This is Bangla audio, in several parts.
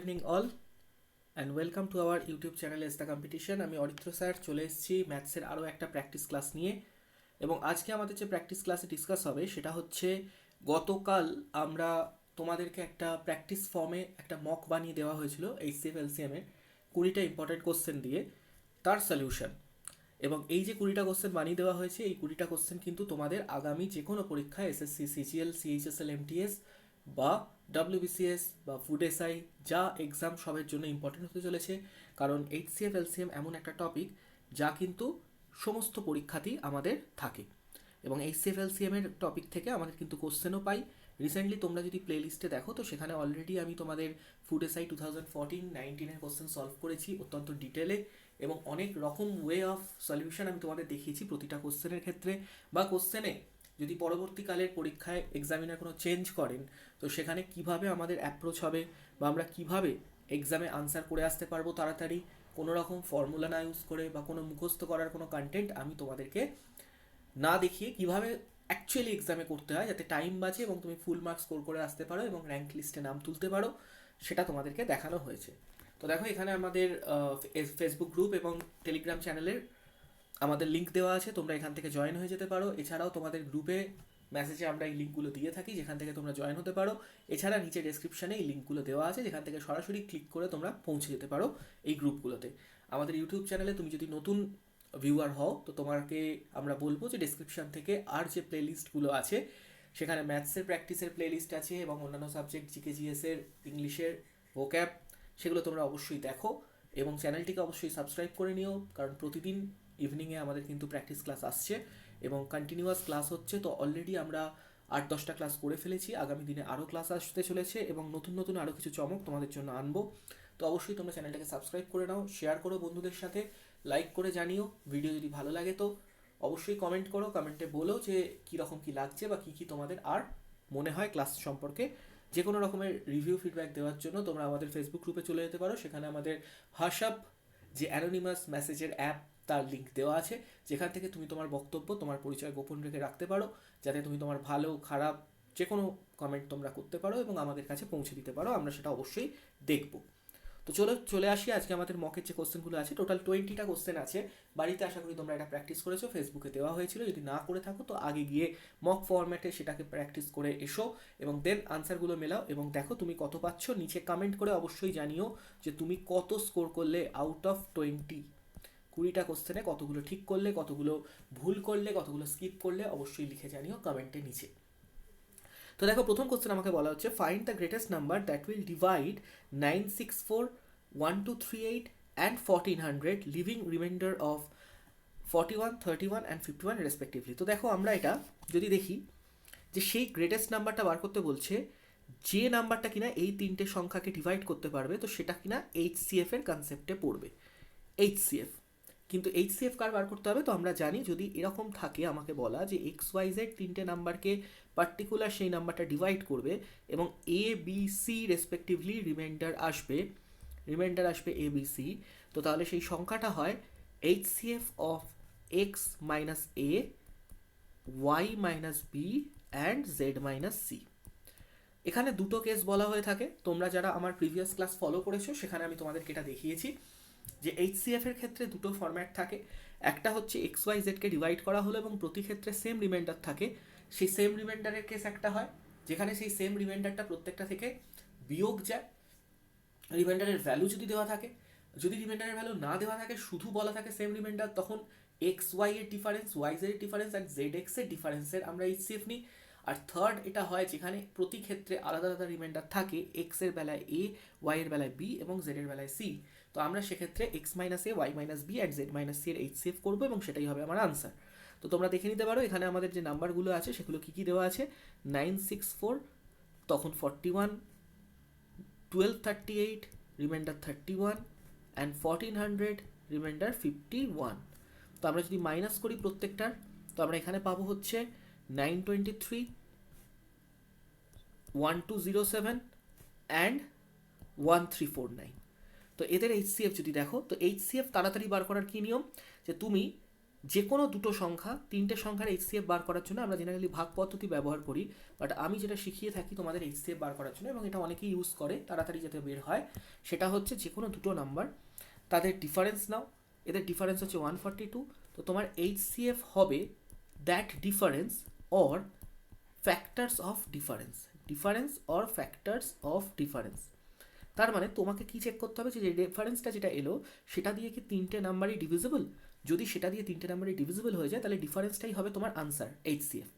Evening all and welcome to our YouTube channel S the competition. আমি অরিত্র স্যার চলে এসেছি ম্যাথসের আরও একটা প্র্যাকটিস ক্লাস নিয়ে। এবং আজকে আমাদের যে প্র্যাকটিস ক্লাসে ডিসকাস হবে সেটা হচ্ছে, গতকাল আমরা তোমাদেরকে একটা প্র্যাকটিস ফর্মে একটা মক বানিয়ে দেওয়া হয়েছিল এইচসিএফ এলসিএমের 20টা ইম্পর্টেন্ট কোশ্চেন দিয়ে তার সলিউশন। এবং এই যে 20টা কোশ্চেন বানিয়ে দেওয়া হয়েছে, এই 20টা কোশ্চেন কিন্তু তোমাদের আগামী যে কোনো পরীক্ষায় এসএসসি, সিজিএল, সিএইচএসএল, এমটিএস বা ডাব্লিউবিসিএস বা ফুড এসআই যা এক্সাম সবের জন্য ইম্পর্টেন্ট হতে চলেছে। কারণ এইচসিএফ এলসিএম এমন একটা টপিক যা কিন্তু সমস্ত পরীক্ষাতেই আমাদের থাকে। এবং এইচসিএফ এলসিএমের টপিক থেকে আমাদের কিন্তু কোশ্চেনও পাই। রিসেন্টলি তোমরা যদি প্লে লিস্টে দেখো তো সেখানে অলরেডি আমি তোমাদের ফুড এসআই 2014-19 কোশ্চেন সলভ করেছি অত্যন্ত ডিটেলে, এবং অনেক রকম ওয়ে অফ সলিউশন আমি তোমাদের দেখিয়েছি প্রতিটা কোশ্চেনের ক্ষেত্রে। বা কোশ্চেনে যদি পরবর্তীকালের পরীক্ষায় এক্সামিনার কোনো চেঞ্জ করেন তো সেখানে কিভাবে আমাদের অ্যাপ্রোচ হবে, বা আমরা কিভাবে এক্সামে আনসার করে আসতে পারবো তাড়াতাড়ি, কোনো রকম ফর্মুলা না ইউজ করে বা কোনো মুখস্থ করার কোনো কন্টেন্ট আমি তোমাদেরকে না দেখিয়ে কিভাবে অ্যাকচুয়ালি এক্সামে করতে হয় যাতে টাইম বাঁচে এবং তুমি ফুল মার্কস স্কোর করে আসতে পারো এবং র্যাঙ্ক লিস্টে নাম তুলতে পারো, সেটা তোমাদেরকে দেখানো হয়েছে। তো দেখো, এখানে আমাদের ফেসবুক গ্রুপ এবং টেলিগ্রাম চ্যানেলের আমাদের লিঙ্ক দেওয়া আছে, তোমরা এখান থেকে জয়েন হয়ে যেতে পারো। এছাড়াও তোমাদের গ্রুপে মেসেজে আমরা এই লিঙ্কগুলো দিয়ে থাকি, যেখান থেকে তোমরা জয়েন হতে পারো। এছাড়া নিচে ডেসক্রিপশানে এই লিঙ্কগুলো দেওয়া আছে, যেখান থেকে সরাসরি ক্লিক করে তোমরা পৌঁছে যেতে পারো এই গ্রুপগুলোতে। আমাদের ইউটিউব চ্যানেলে তুমি যদি নতুন ভিউয়ার হও তো তোমাকে আমরা বলবো যে ডেসক্রিপশান থেকে আর যে প্লেলিস্টগুলো আছে সেখানে ম্যাথসের প্র্যাকটিসের প্লেলিস্ট আছে এবং অন্যান্য সাবজেক্ট জিকে জিএসের, ইংলিশের, ভোক্যাব, সেগুলো তোমরা অবশ্যই দেখো। এবং চ্যানেলটিকে অবশ্যই সাবস্ক্রাইব করে নিও, কারণ প্রতিদিন ইভিনিংয়ে আমাদের কিন্তু প্র্যাকটিস ক্লাস আসছে এবং কন্টিনিউয়াস ক্লাস হচ্ছে। তো অলরেডি আমরা 8-10টা ক্লাস করে ফেলেছি, আগামী দিনে আরও ক্লাস আসতে চলেছে এবং নতুন নতুন আরও কিছু চমক তোমাদের জন্য আনবো। তো অবশ্যই তোমরা চ্যানেলটাকে সাবস্ক্রাইব করে নাও, শেয়ার করো বন্ধুদের সাথে, লাইক করে জানিও। ভিডিও যদি ভালো লাগে তো অবশ্যই কমেন্ট করো, কমেন্টে বলো যে কীরকম কী লাগছে বা কী কী তোমাদের আর মনে হয় ক্লাস সম্পর্কে। যে কোনো রকমের রিভিউ ফিডব্যাক দেওয়ার জন্য তোমরা আমাদের ফেসবুক গ্রুপে চলে যেতে পারো, সেখানে আমাদের হাসআপ যে অ্যানোনিমাস মেসেজের অ্যাপ তার লিঙ্ক দেওয়া আছে, যেখান থেকে তুমি তোমার বক্তব্য, তোমার পরিচয় গোপন রেখে রাখতে পারো, যাতে তুমি তোমার ভালো খারাপ যে কোনো কমেন্ট তোমরা করতে পারো এবং আমাদের কাছে পৌঁছে দিতে পারো, আমরা সেটা অবশ্যই দেখব। তো চলে আসি আজকে আমাদের মকের যে কোশ্চেনগুলো আছে। টোটাল 20টা কোশ্চেন আছে। বাড়িতে আশা করি তোমরা এটা প্র্যাকটিস করেছো, ফেসবুকে দেওয়া হয়েছিল। যদি না করে থাকো তো আগে গিয়ে মক ফরম্যাটে সেটাকে প্র্যাকটিস করে এসো এবং দেন আনসারগুলো মেলাও এবং দেখো তুমি কত পাচ্ছ। নিচে কমেন্ট করে অবশ্যই জানিও যে তুমি কত স্কোর করলে আউট অফ 20টা কোশ্চেনে কতগুলো ঠিক করলে, কতগুলো ভুল করলে, কতগুলো স্কিপ করলে, অবশ্যই লিখে জানিও কমেন্টে নিচে। তো দেখো, প্রথম কোশ্চেন আমাকে বলা হচ্ছে, find the greatest number that will divide 964, 1238 and 1400, living reminder of 41, 31 and 51 respectively. তো দেখো, আমরা এটা যদি দেখি যে সেই গ্রেটেস্ট নাম্বারটা বার করতে বলছে, যে নাম্বারটা কিনা এই তিনটে সংখ্যাকে ডিভাইড করতে পারবে, তো সেটা কিনা এইচসিএফ এর কনসেপ্টে পড়বে। এইচসিএফ, কিন্তু এইচসিএফ কার বার করতে হবে? তো আমরা জানি যদি এরকম থাকে আমাকে বলা যে এক্স ওয়াই জেড তিনটে নাম্বারকে পার্টিকুলার সেই নাম্বারটা ডিভাইড করবে এবং a b c respectively remainder আসবে এ বি সি, তো তাহলে সেই সংখ্যাটা হয় HCF of x minus a, y minus b and z minus c. এখানে দুটো কেস বলা হয়ে থাকে, তোমরা যারা আমার প্রিভিয়াস ক্লাস ফলো করেছো সেখানে আমি তোমাদেরকে এটা দেখিয়েছি যে এইচসিএফ এর ক্ষেত্রে দুটো ফরম্যাট থাকে। একটা হচ্ছে এক্স ওয়াই জেডকে ডিভাইড করা হলো এবং প্রতি ক্ষেত্রে সেম রিমাইন্ডার থাকে, সেই সেম রিমাইন্ডারের কেস একটা হয় যেখানে সেই সেম রিমাইন্ডারটা প্রত্যেকটা থেকে বিয়োগ যায় রিমাইন্ডারের ভ্যালু যদি দেওয়া থাকে। যদি রিমাইন্ডারের ভ্যালু না দেওয়া থাকে, শুধু বলা থাকে সেম রিমাইন্ডার, তখন এক্স ওয়াই এর ডিফারেন্স, ওয়াই জেড এর ডিফারেন্স অ্যান্ড জেড এক্স এর ডিফারেন্সের আমরা এইচসিএফ নিই। আর থার্ড এটা হয় যেখানে প্রতি ক্ষেত্রে আলাদা আলাদা রিমাইন্ডার থাকে, এক্স এর বেলায় এ, ওয়াই এর বেলায় বি এবং জেড এর বেলায় সি। তো আমরা সেক্ষেত্রে x minus a, y minus b and z minus c এর এইচসিএফ করবো এবং সেটাই হবে আমার আনসার। তো তোমরা দেখে নিতে পারো এখানে আমাদের যে নাম্বারগুলো আছে সেগুলো কী কী দেওয়া আছে। 964, তখন 41, 1238, রিমাইন্ডার 31 অ্যান্ড 1400, রিমাইন্ডার 51। তো আমরা যদি মাইনাস করি প্রত্যেকটার, তো আমরা এখানে পাবো হচ্ছে 923, 1207 অ্যান্ড 1349। তো এদের এইচসিএফ যদি দেখো, তো এইচসিএফ তাড়াতাড়ি বার করার কী নিয়ম, যে তুমি যে কোনো দুটো সংখ্যা, তিনটে সংখ্যার এইচসিএফ বার করার জন্য আমরা জেনারেলি ভাগ পদ্ধতি ব্যবহার করি, বাট আমি যেটা শিখিয়ে থাকি তোমাদের এইচসিএফ বার করার জন্য, এবং এটা অনেকেই ইউজ করে তাড়াতাড়ি যাতে বের হয়, সেটা হচ্ছে যে কোনো দুটো নাম্বার তাদের ডিফারেন্স নাও, এদের ডিফারেন্স হচ্ছে 142, তো তোমার এইচসিএফ হবে that difference or factors of difference, difference or factors of difference. তার মানে তোমাকে কি চেক করতে হবে যে ডিফারেন্সটা যেটা এলো সেটা দিয়ে কি তিনটে নাম্বারই ডিভিজিবল, যদি সেটা দিয়ে তিনটে নাম্বারই ডিভিজিবল হয়ে যায় তাহলে ডিফারেন্সটাই হবে তোমার আনসার এইচসিএফ।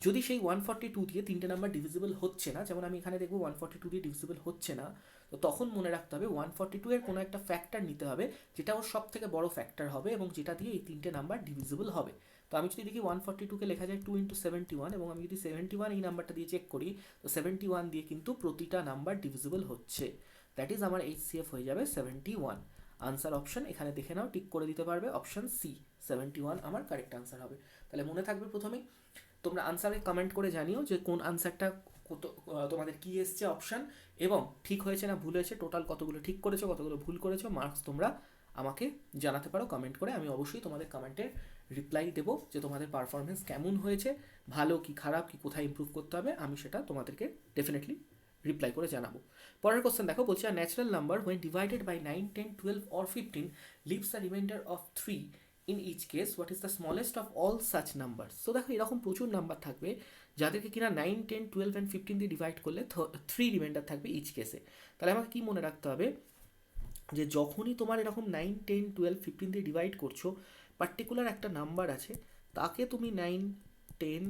যদি সেই 142 দিয়ে তিনটে নাম্বার ডিভিজিবল হচ্ছে না, যেমন আমি এখানে দেখবো 142 দিয়ে ডিভিজিবল হচ্ছে না, তো তখন মনে রাখতে হবে 142 এর কোনো একটা ফ্যাক্টর নিতে হবে যেটা ওর সব থেকে বড় ফ্যাক্টর হবে এবং যেটা দিয়ে এই তিনটে নাম্বার ডিভিজিবল হবে। তো আমি যদি দেখি 142কে লেখা যায় 2 × 71, এবং আমি যদি 71 এই নাম্বারটা দিয়ে চেক করি, তো 71 দিয়ে কিন্তু প্রতিটা নাম্বার ডিভিজিবল হচ্ছে, দ্যাট ইজ আমার এইচসিএফ হয়ে যাবে 71। আনসার অপশন এখানে দেখে নাও, টিক করে দিতে পারবে, অপশন সি 71 আমার কারেক্ট আনসার হবে। তাহলে মনে থাকবে প্রথমেই তোমরা আনসারে কমেন্ট করে জানিও যে কোন আনসারটা কত তোমাদের কি এসছে অপশান, এবং ঠিক হয়েছে না ভুল হয়েছে, টোটাল কতগুলো ঠিক করেছো কতগুলো ভুল করেছো, মার্কস তোমরা আমাকে জানাতে পারো কমেন্ট করে। আমি অবশ্যই তোমাদের কমেন্টের রিপ্লাই দেবো যে তোমাদের পারফরমেন্স কেমন হয়েছে, ভালো কি খারাপ কি কোথায় ইমপ্রুভ করতে হবে, আমি সেটা তোমাদেরকে ডেফিনেটলি রিপ্লাই করে জানাবো। পরের কোশ্চেন দেখো, বলছে আ natural number when divided by 9, 10, 12 or 15 leaves a remainder of 3 in each case, what is the smallest of all such numbers? So দেখো এরকম প্রচুর নাম্বার থাকবে যাদেরকে কিনা 9, 10, 12 and 15 দিয়ে ডিভাইড করলে 3 রিমাইন্ডার থাকবে ইচ কেসে। তাহলে আমাকে কি মনে রাখতে হবে যে যখনই তোমার এরকম 9, 10, 12, 15 দিয়ে ডিভাইড করছো, পার্টিকুলার একটা নাম্বার আছে তাকে তুমি 9, 10,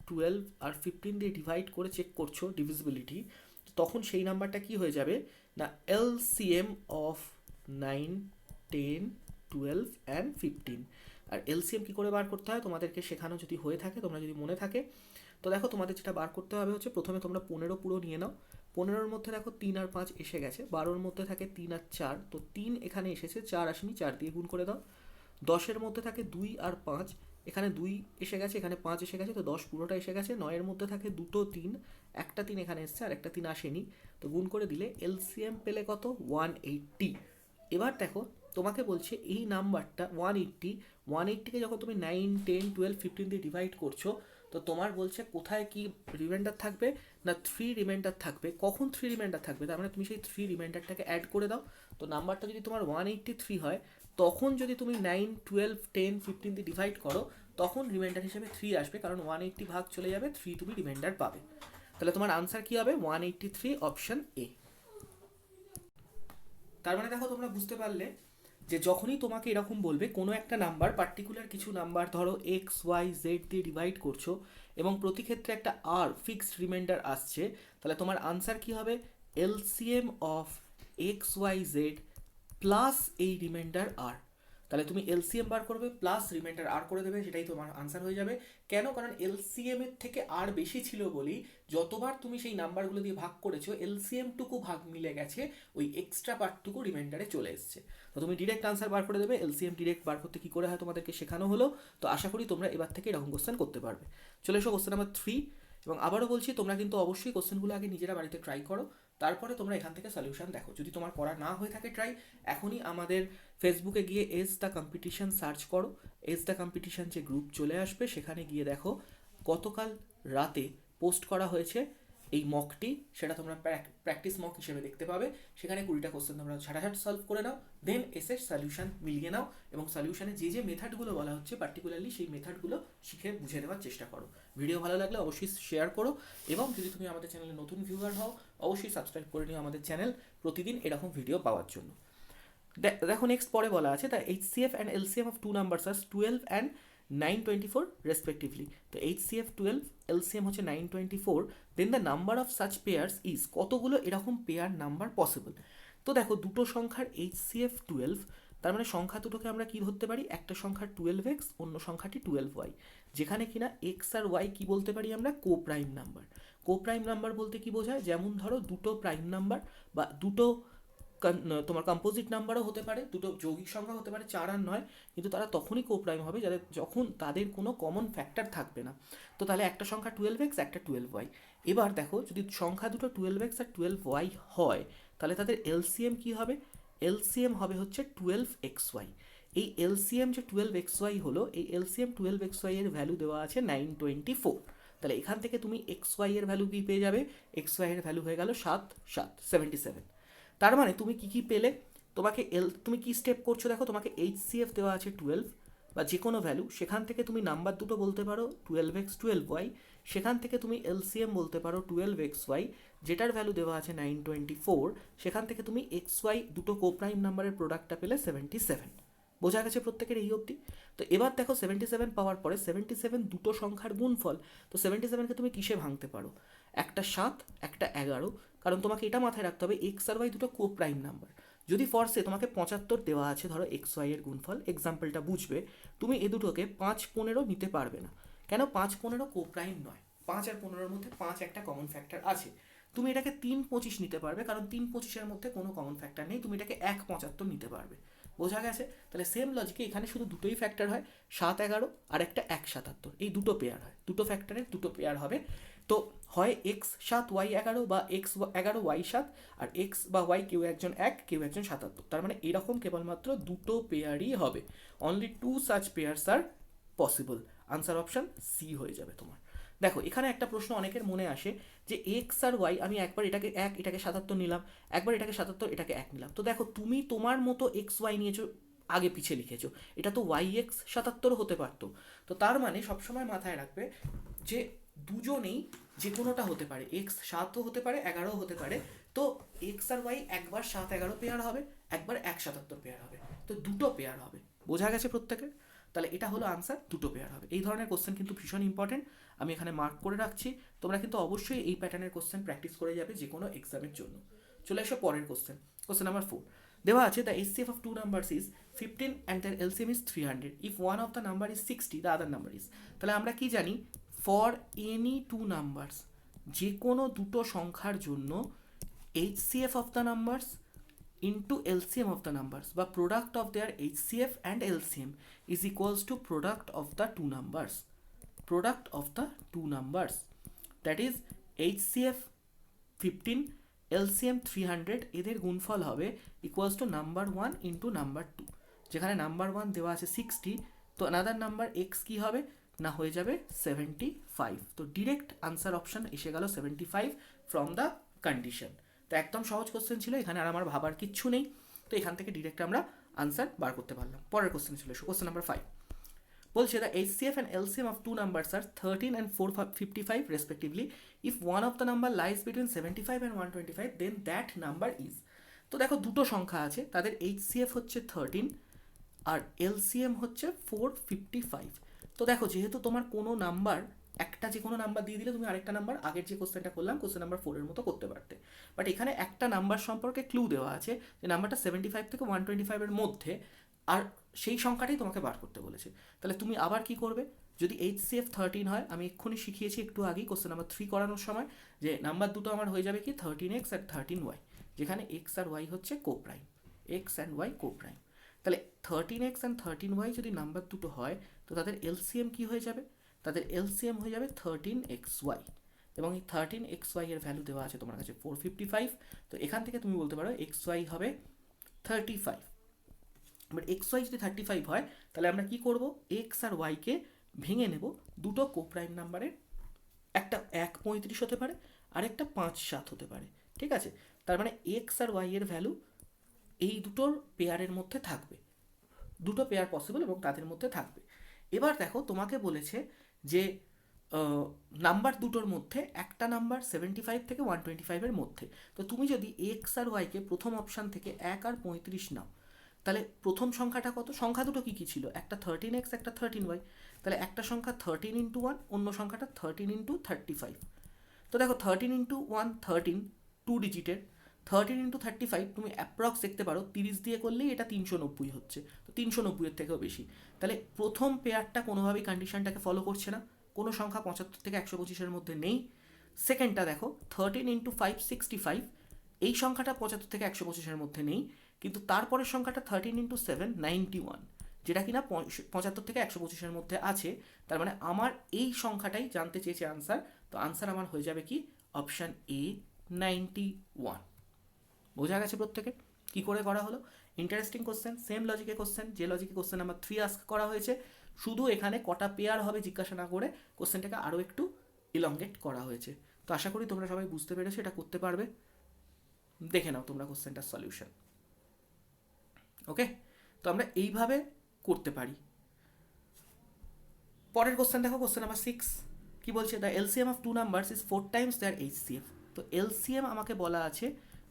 12 আর 15 দিয়ে ডিভাইড করে চেক করছো ডিভিজিবিলিটি, তখন সেই নাম্বারটা কি হয়ে যাবে না এলসিএম অফ 9, 10, 12 অ্যান্ড 15। আর এলসিএম কী করে বার করতে হয় তোমাদেরকে শেখানো যদি হয়ে থাকে, তোমরা যদি মনে থাকে, তো দেখো তোমাদের যেটা বার করতে হবে হচ্ছে প্রথমে তোমরা 15 পুরো নিয়ে নাও, 15-র মধ্যে দেখো 3 আর 5 এসে গেছে, 12-র মধ্যে থাকে 3 আর 4, তো 3 এখানে এসেছে, 4 আসেনি, 4 দিয়ে গুণ করে দাও। 10-এর মধ্যে থাকে 2 আর 5, এখানে 2 এসে গেছে, এখানে 5 এসে গেছে, তো 10 পুরোটা এসে গেছে। 9-এর মধ্যে থাকে 2, 3, একটা 3 এখানে এসছে আর একটা 3 আসেনি, তো গুণ করে দিলে এলসিএম পেলে কত 180। এবার দেখো তোমাকে বলছে এই নাম্বারটা 180কে যখন তুমি 9, 10, 12, 15 দিয়ে ডিভাইড করছো, তো তোমার বলছে কোথায় কি রিমাইন্ডার থাকবে না 3 রিমাইন্ডার থাকবে। কখন 3 রিমাইন্ডার থাকবে, তার মানে তুমি সেই 3 রিমাইন্ডারটাকে অ্যাড করে দাও। তো নাম্বারটা যদি তোমার 183 হয়, তখন যদি তুমি 9, 12, 10, 15 দিয়ে ডিভাইড করো, তখন রিমাইন্ডার হিসেবে 3 আসবে, কারণ 180 ভাগ চলে যাবে, 3 তুমি রিমাইন্ডার পাবে। তাহলে তোমার আনসার কি হবে 183, অপশন এ। তার মানে দেখো তোমরা বুঝতে পারলে যে যখনই তোমাকে এরকম বলবে কোনো একটা নাম্বার, পার্টিকুলার কিছু নাম্বার ধরো এক্স ওয়াই জেড দিয়ে ডিভাইড করছো এবং প্রতি ক্ষেত্রে একটা আর ফিক্সড রিমাইন্ডার আসছে, তাহলে তোমার আনসার কি হবে LCM of x y z plus এই রিমাইন্ডার আর। তাহলে তুমি এলসিএম বার করবে প্লাস রিমাইন্ডার আর করে দেবে, সেটাই তোমার আনসার হয়ে যাবে। কেন, কারণ এলসিএম এর থেকে আর বেশি ছিল বলেই যতবার তুমি সেই নাম্বারগুলো দিয়ে ভাগ করেছো এলসিএম টুকু ভাগ মিলে গেছে, ওই এক্সট্রা পার্টটুকু রিমাইন্ডারে চলে এসছে। তো তুমি ডিরেক্ট আনসার বার করে দেবে। এলসিএম ডিরেক্ট বার করতে কী করে হয় তোমাদেরকে শেখানো হলো, তো আশা করি তোমরা এবার থেকে এরকম কোশ্চেন করতে পারবে। চলে এসো কোশ্চেন নাম্বার 3, এবং আবারও বলছি তোমরা কিন্তু অবশ্যই কোশ্চেনগুলো আগে নিজেরা বাড়িতে ট্রাই করো, তারপরে তোমরা এখান থেকে সলিউশন দেখো। যদি তোমার করা না হয়ে থাকে ট্রাই, এখনই আমাদের ফেসবুকে গিয়ে এজ দ্য কম্পিটিশন সার্চ করো, এজ দ্য কম্পিটিশন যে গ্রুপ চলে আসবে সেখানে গিয়ে দেখো গতকাল রাতে পোস্ট করা হয়েছে এই মকটি, সেটা তোমরা প্র্যাকটিস মক হিসেবে দেখতে পাবে। সেখানে 20টা কোশ্চেন তোমরা ঝাঁটাঝাট সলভ করে নাও, দেন এসে সলিউশন মিলিয়ে নাও, এবং সলিউশনে যে যে মেথডগুলো বলা হচ্ছে পার্টিকুলারলি সেই মেথডগুলো শিখে বুঝে নেওয়ার চেষ্টা করো। ভিডিও ভালো লাগলে অবশ্যই শেয়ার করো, এবং যদি তুমি আমাদের চ্যানেলে নতুন ভিউয়ার হও অবশ্যই সাবস্ক্রাইব করে নিও আমাদের চ্যানেল প্রতিদিন এরকম ভিডিও পাওয়ার জন্য। দেখো নেক্সট পরে বলা আছে the HCF and LCM of two numbers আর 12 অ্যান্ড 924 রেসপেক্টিভলি। তো এইচসিএফ 12, এলসিএম হচ্ছে 924, then the number of such pairs is, কতগুলো এরকম পেয়ার নাম্বার পসিবল। তো দেখো দুটো সংখ্যার এইচসিএফ 12, তার মানে সংখ্যা দুটোকে আমরা কি ধরতে পারি, একটা সংখ্যা 12x, অন্য সংখ্যাটি 12y, যেখানে কিনা এক্স আর ওয়াই কি বলতে পারি আমরা কো প্রাইম নাম্বার। কো প্রাইম নাম্বার বলতে কি বোঝায়, যেমন ধরো দুটো প্রাইম নাম্বার বা দুটো তোমার কম্পোজিট নাম্বারও হতে পারে, দুটো যৌগিক সংখ্যা হতে পারে 4 আর 9, কিন্তু তারা তখনই কোপ্রাইম হবে যাদের যখন তাদের কোনো কমন ফ্যাক্টর থাকবে না। তো তাহলে একটা সংখ্যা 12x, একটা 12y। এবার দেখো যদি সংখ্যা দুটো 12x আর 12y হয়, তাহলে তাদের এলসিএম কি হবে, এলসিএম হবে হচ্ছে 12xy। এই এলসিএম যে 12xy হলো, এই এলসিএম 12xy এর ভ্যালু দেওয়া আছে 924। তাহলে এখান থেকে তুমি xy এর ভ্যালু কি পেয়ে যাবে? xy এর ভ্যালু হয়ে গেল 77। তার মানে তুমি কি কি পেলে? তুমি কি স্টেপ করছো দেখো, তোমাকে এইচসিএফ দেওয়া আছে 12 বা যে কোনো ভ্যালু, সেখান থেকে তুমি নাম্বার দুটো বলতে পারো 12x 12y, সেখান থেকে তুমি এলসিএম বলতে পারো 12xy যেটার ভ্যালু দেওয়া আছে 924, সেখান থেকে তুমি xy দুটো কোপ্রাইম নাম্বারের প্রোডাক্টটা পেলে 77। বোঝা গেছে প্রত্যেকের এই অবধি? তো এবার দেখো 77 পাওয়ার পরে 77 দুটো সংখ্যার গুণফল। তো 77কে তুমি কিসে ভাঙতে পারো? একটা 7, একটা 11। কারণ তোমাকে এটা মাথায় রাখতে হবে এক্স আর ওয়াই দুটো কোপ্রাইম নাম্বার। যদি ফরসে তোমাকে 75 দেওয়া আছে, ধরো এক্স ওয়াই এর গুণফল, এক্সাম্পলটা বুঝবে, তুমি এ দুটোকে 5-15 নিতে পারবে না। কেন? 5-15 কোপ্রাইম নয়, 5 আর 15-র মধ্যে 5 একটা কমন ফ্যাক্টর আছে। তুমি এটাকে 3-25 নিতে পারবে, কারণ 3-25-এর মধ্যে কোনো কমন ফ্যাক্টর নেই, তুমি এটাকে 1-75 নিতে পারবে। বোঝা গেছে? তাহলে সেম লজিকে এখানে শুধু দুটোই ফ্যাক্টর হয়, 7-11 আর একটা 1-77, এই দুটো পেয়ার হয়, দুটো ফ্যাক্টরের দুটো পেয়ার হবে। তো হয় x7 y11 বা x11 y7, আর x বা y কেউ একজন 1 কেউ একজন 77। তার মানে এরকম কেবলমাত্র দুটো পেয়ারই হবে। অনলি 2 সাচ পেয়ার্স আর পসিবল। আনসার অপশন সি হয়ে যাবে তোমার। দেখো এখানে একটা প্রশ্ন অনেকের মনে আসে যে এক্স আর ওয়াই, আমি একবার এটাকে 1 এটাকে 77 নিলাম, একবার এটাকে 77 এটাকে 1 নিলাম। তো দেখো তুমি তোমার মতো এক্স ওয়াই নিয়েছো, আগে পিছে লিখেছো, এটা তো ওয়াই এক্স 77 হতে পারতো। তো তার মানে সবসময় মাথায় রাখবে যে দুজনেই যে কোনোটা হতে পারে, এক্স 7ও হতে পারে 11ও হতে পারে। তো এক্স আর ওয়াই একবার 7-11 পেয়ার হবে, একবার 1-77 পেয়ার হবে, তো দুটো পেয়ার হবে। বোঝা গেছে প্রত্যেকের? তাহলে এটা হলো আনসার, দুটো পেয়ার হবে। এই ধরনের কোশ্চেন কিন্তু ভীষণ ইম্পর্টেন্ট, আমি এখানে মার্ক করে রাখছি। তোমরা কিন্তু অবশ্যই এই প্যাটার্নের কোশ্চেন প্র্যাকটিস করে যাবে যে কোনো এক্সামের জন্য। চলে এসো পরের কোশ্চেন, কোশ্চেন নাম্বার 4। দেওয়া আছে the HCF of two numbers is 15 and their LCM is 300 if one of the number is 60 the other number is. তাহলে আমরা কি জানি, ফর এনি টু নাম্বারস, যে কোনো দুটো সংখ্যার জন্য HCF of the numbers into LCM of the numbers বা product of their HCF and LCM is equals to product of the two numbers. Product of the two numbers, that is HCF 15 LCM 300, এদের গুণফল হবে equals to number 1 into number 2। যেখানে নাম্বার 1 দেওয়া আছে 60, তো আনাদার নাম্বার x কি হবে না, হয়ে যাবে 75। তো ডিরেক্ট আনসার অপশন এসে গেল 75 ফ্রম দ্য কন্ডিশন। তো একদম সহজ কোশ্চেন ছিল, এখানে আর আমার ভাবার কিচ্ছু নেই। তো এখান থেকে ডিরেক্ট আমরা আনসার বার করতে পারলাম। পরের কোশ্চেন ছিল কোশ্চেন নাম্বার 5। বলছে the HCF and LCM of two numbers are 13 and 455 respectively if one of the number lies between 75 and 125 then that number is. তো দেখো দুটো সংখ্যা আছে, তাদের এইচসিএফ হচ্ছে 13 আর এলসিএম হচ্ছে 455। তো দেখো যেহেতু তোমার কোনো নাম্বার, একটা যে কোনো নাম্বার দিয়ে দিলে তুমি আরেকটা নাম্বার, আগের যে কোশ্চেনটা করলাম কোশ্চেন নাম্বার 4 এর মতো করতে পারতে, বাট এখানে একটা নাম্বার সম্পর্কে ক্লু দেওয়া আছে যে নাম্বারটা 75 থেকে 125 এর মধ্যে, আর সেই সংখ্যাটাই তোমাকে বার করতে বলেছে। তাহলে তুমি আবার কি করবে, যদি এইচসিএফ 13 হয়, আমি এক্ষুনি শিখিয়েছি একটু আগেই কোশ্চেন নাম্বার 3 করানোর সময়, যে নাম্বার দুটো আমার হয়ে যাবে কি 13x আর 13y, যেখানে x আর y হচ্ছে কোপ্রাইম, x অ্যান্ড y কোপ্রাইম। তাহলে 13x অ্যান্ড 13y যদি নাম্বার দুটো হয়, তো তাদের এলসিএম কি হয়ে যাবে, তাদের এলসিএম হয়ে যাবে 13xy, এবং এই 13xy এর ভ্যালু দেওয়া আছে তোমার কাছে 455। তো এখান থেকে তুমি বলতে পারো xy হবে 35। বাট xy যদি 35 হয়, তাহলে আমরা কি করব, x আর y কে ভেঙে নেব দুটো কোপ্রাইম নাম্বারের, একটা 1-35 হতে পারে আর একটা 5-7 হতে পারে, ঠিক আছে? তার মানে x আর y এর ভ্যালু এই দুটোর পেয়ারের মধ্যে থাকবে, দুটো পেয়ার পসিবল এবং তাদের মধ্যে থাকবে। এবার দেখো তোমাকে বলেছে যে নাম্বার দুটোর মধ্যে একটা নাম্বার 75 থেকে 125 এর মধ্যে। তো তুমি যদি এক্স আর ওয়াইকে প্রথম অপশান থেকে 1 আর 35 নাও, তাহলে প্রথম সংখ্যাটা কত, সংখ্যা দুটো কী কী ছিল, একটা 13x একটা 13y, তাহলে একটা সংখ্যা 13 ইন্টু 1, অন্য সংখ্যাটা 13 ইন্টু 35। তো দেখো 13 ইন্টু 1 13, 2 ডিজিটের, 13 ইন্টু 35 তুমি অ্যাপ্রক্স দেখতে পারো 30 দিয়ে করলেই এটা 390 হচ্ছে, তো 390 এর থেকেও বেশি। তাহলে প্রথম পেয়ারটা কোনোভাবেই কন্ডিশনটাকে ফলো করছে না, কোনো সংখ্যা 75 থেকে 125-এর মধ্যে নেই। সেকেন্ডটা দেখো 13 ইন্টু 5 65, এই সংখ্যাটা 75 থেকে 125-এর মধ্যে নেই, কিন্তু তারপরের সংখ্যাটা 13 ইন্টু 7 91, যেটা কিনা 75 থেকে 125-এর মধ্যে আছে। তার মানে আমার এই সংখ্যাটাই জানতে চেয়েছে আনসার, তো আনসার আমার হয়ে যাবে কি অপশান এ 91। বোঝা গেছে প্রত্যেকে? কি করে করা হলো? ইন্টারেস্টিং কোশ্চেন, সেম লজিকে কোশ্চেন, যে লজিকে কোশ্চেন নাম্বার 3 আস্ক করা হয়েছে, শুধু এখানে কটা পেয়ার হবে জিজ্ঞাসা না করে কোশ্চেনটাকে আরও একটু ইলংগেট করা হয়েছে। তো আশা করি তোমরা সবাই বুঝতে পেরেছো, এটা করতে পারবে। দেখে নাও তোমরা কোশ্চেনটার সলিউশন। ওকে, তো আমরা এইভাবে করতে পারি। পরের কোশ্চেন দেখো, কোশ্চেন নাম্বার 6 কি বলছে? The LCM of two numbers is 4 times their HCF. তো এলসিএম আমাকে বলা আছে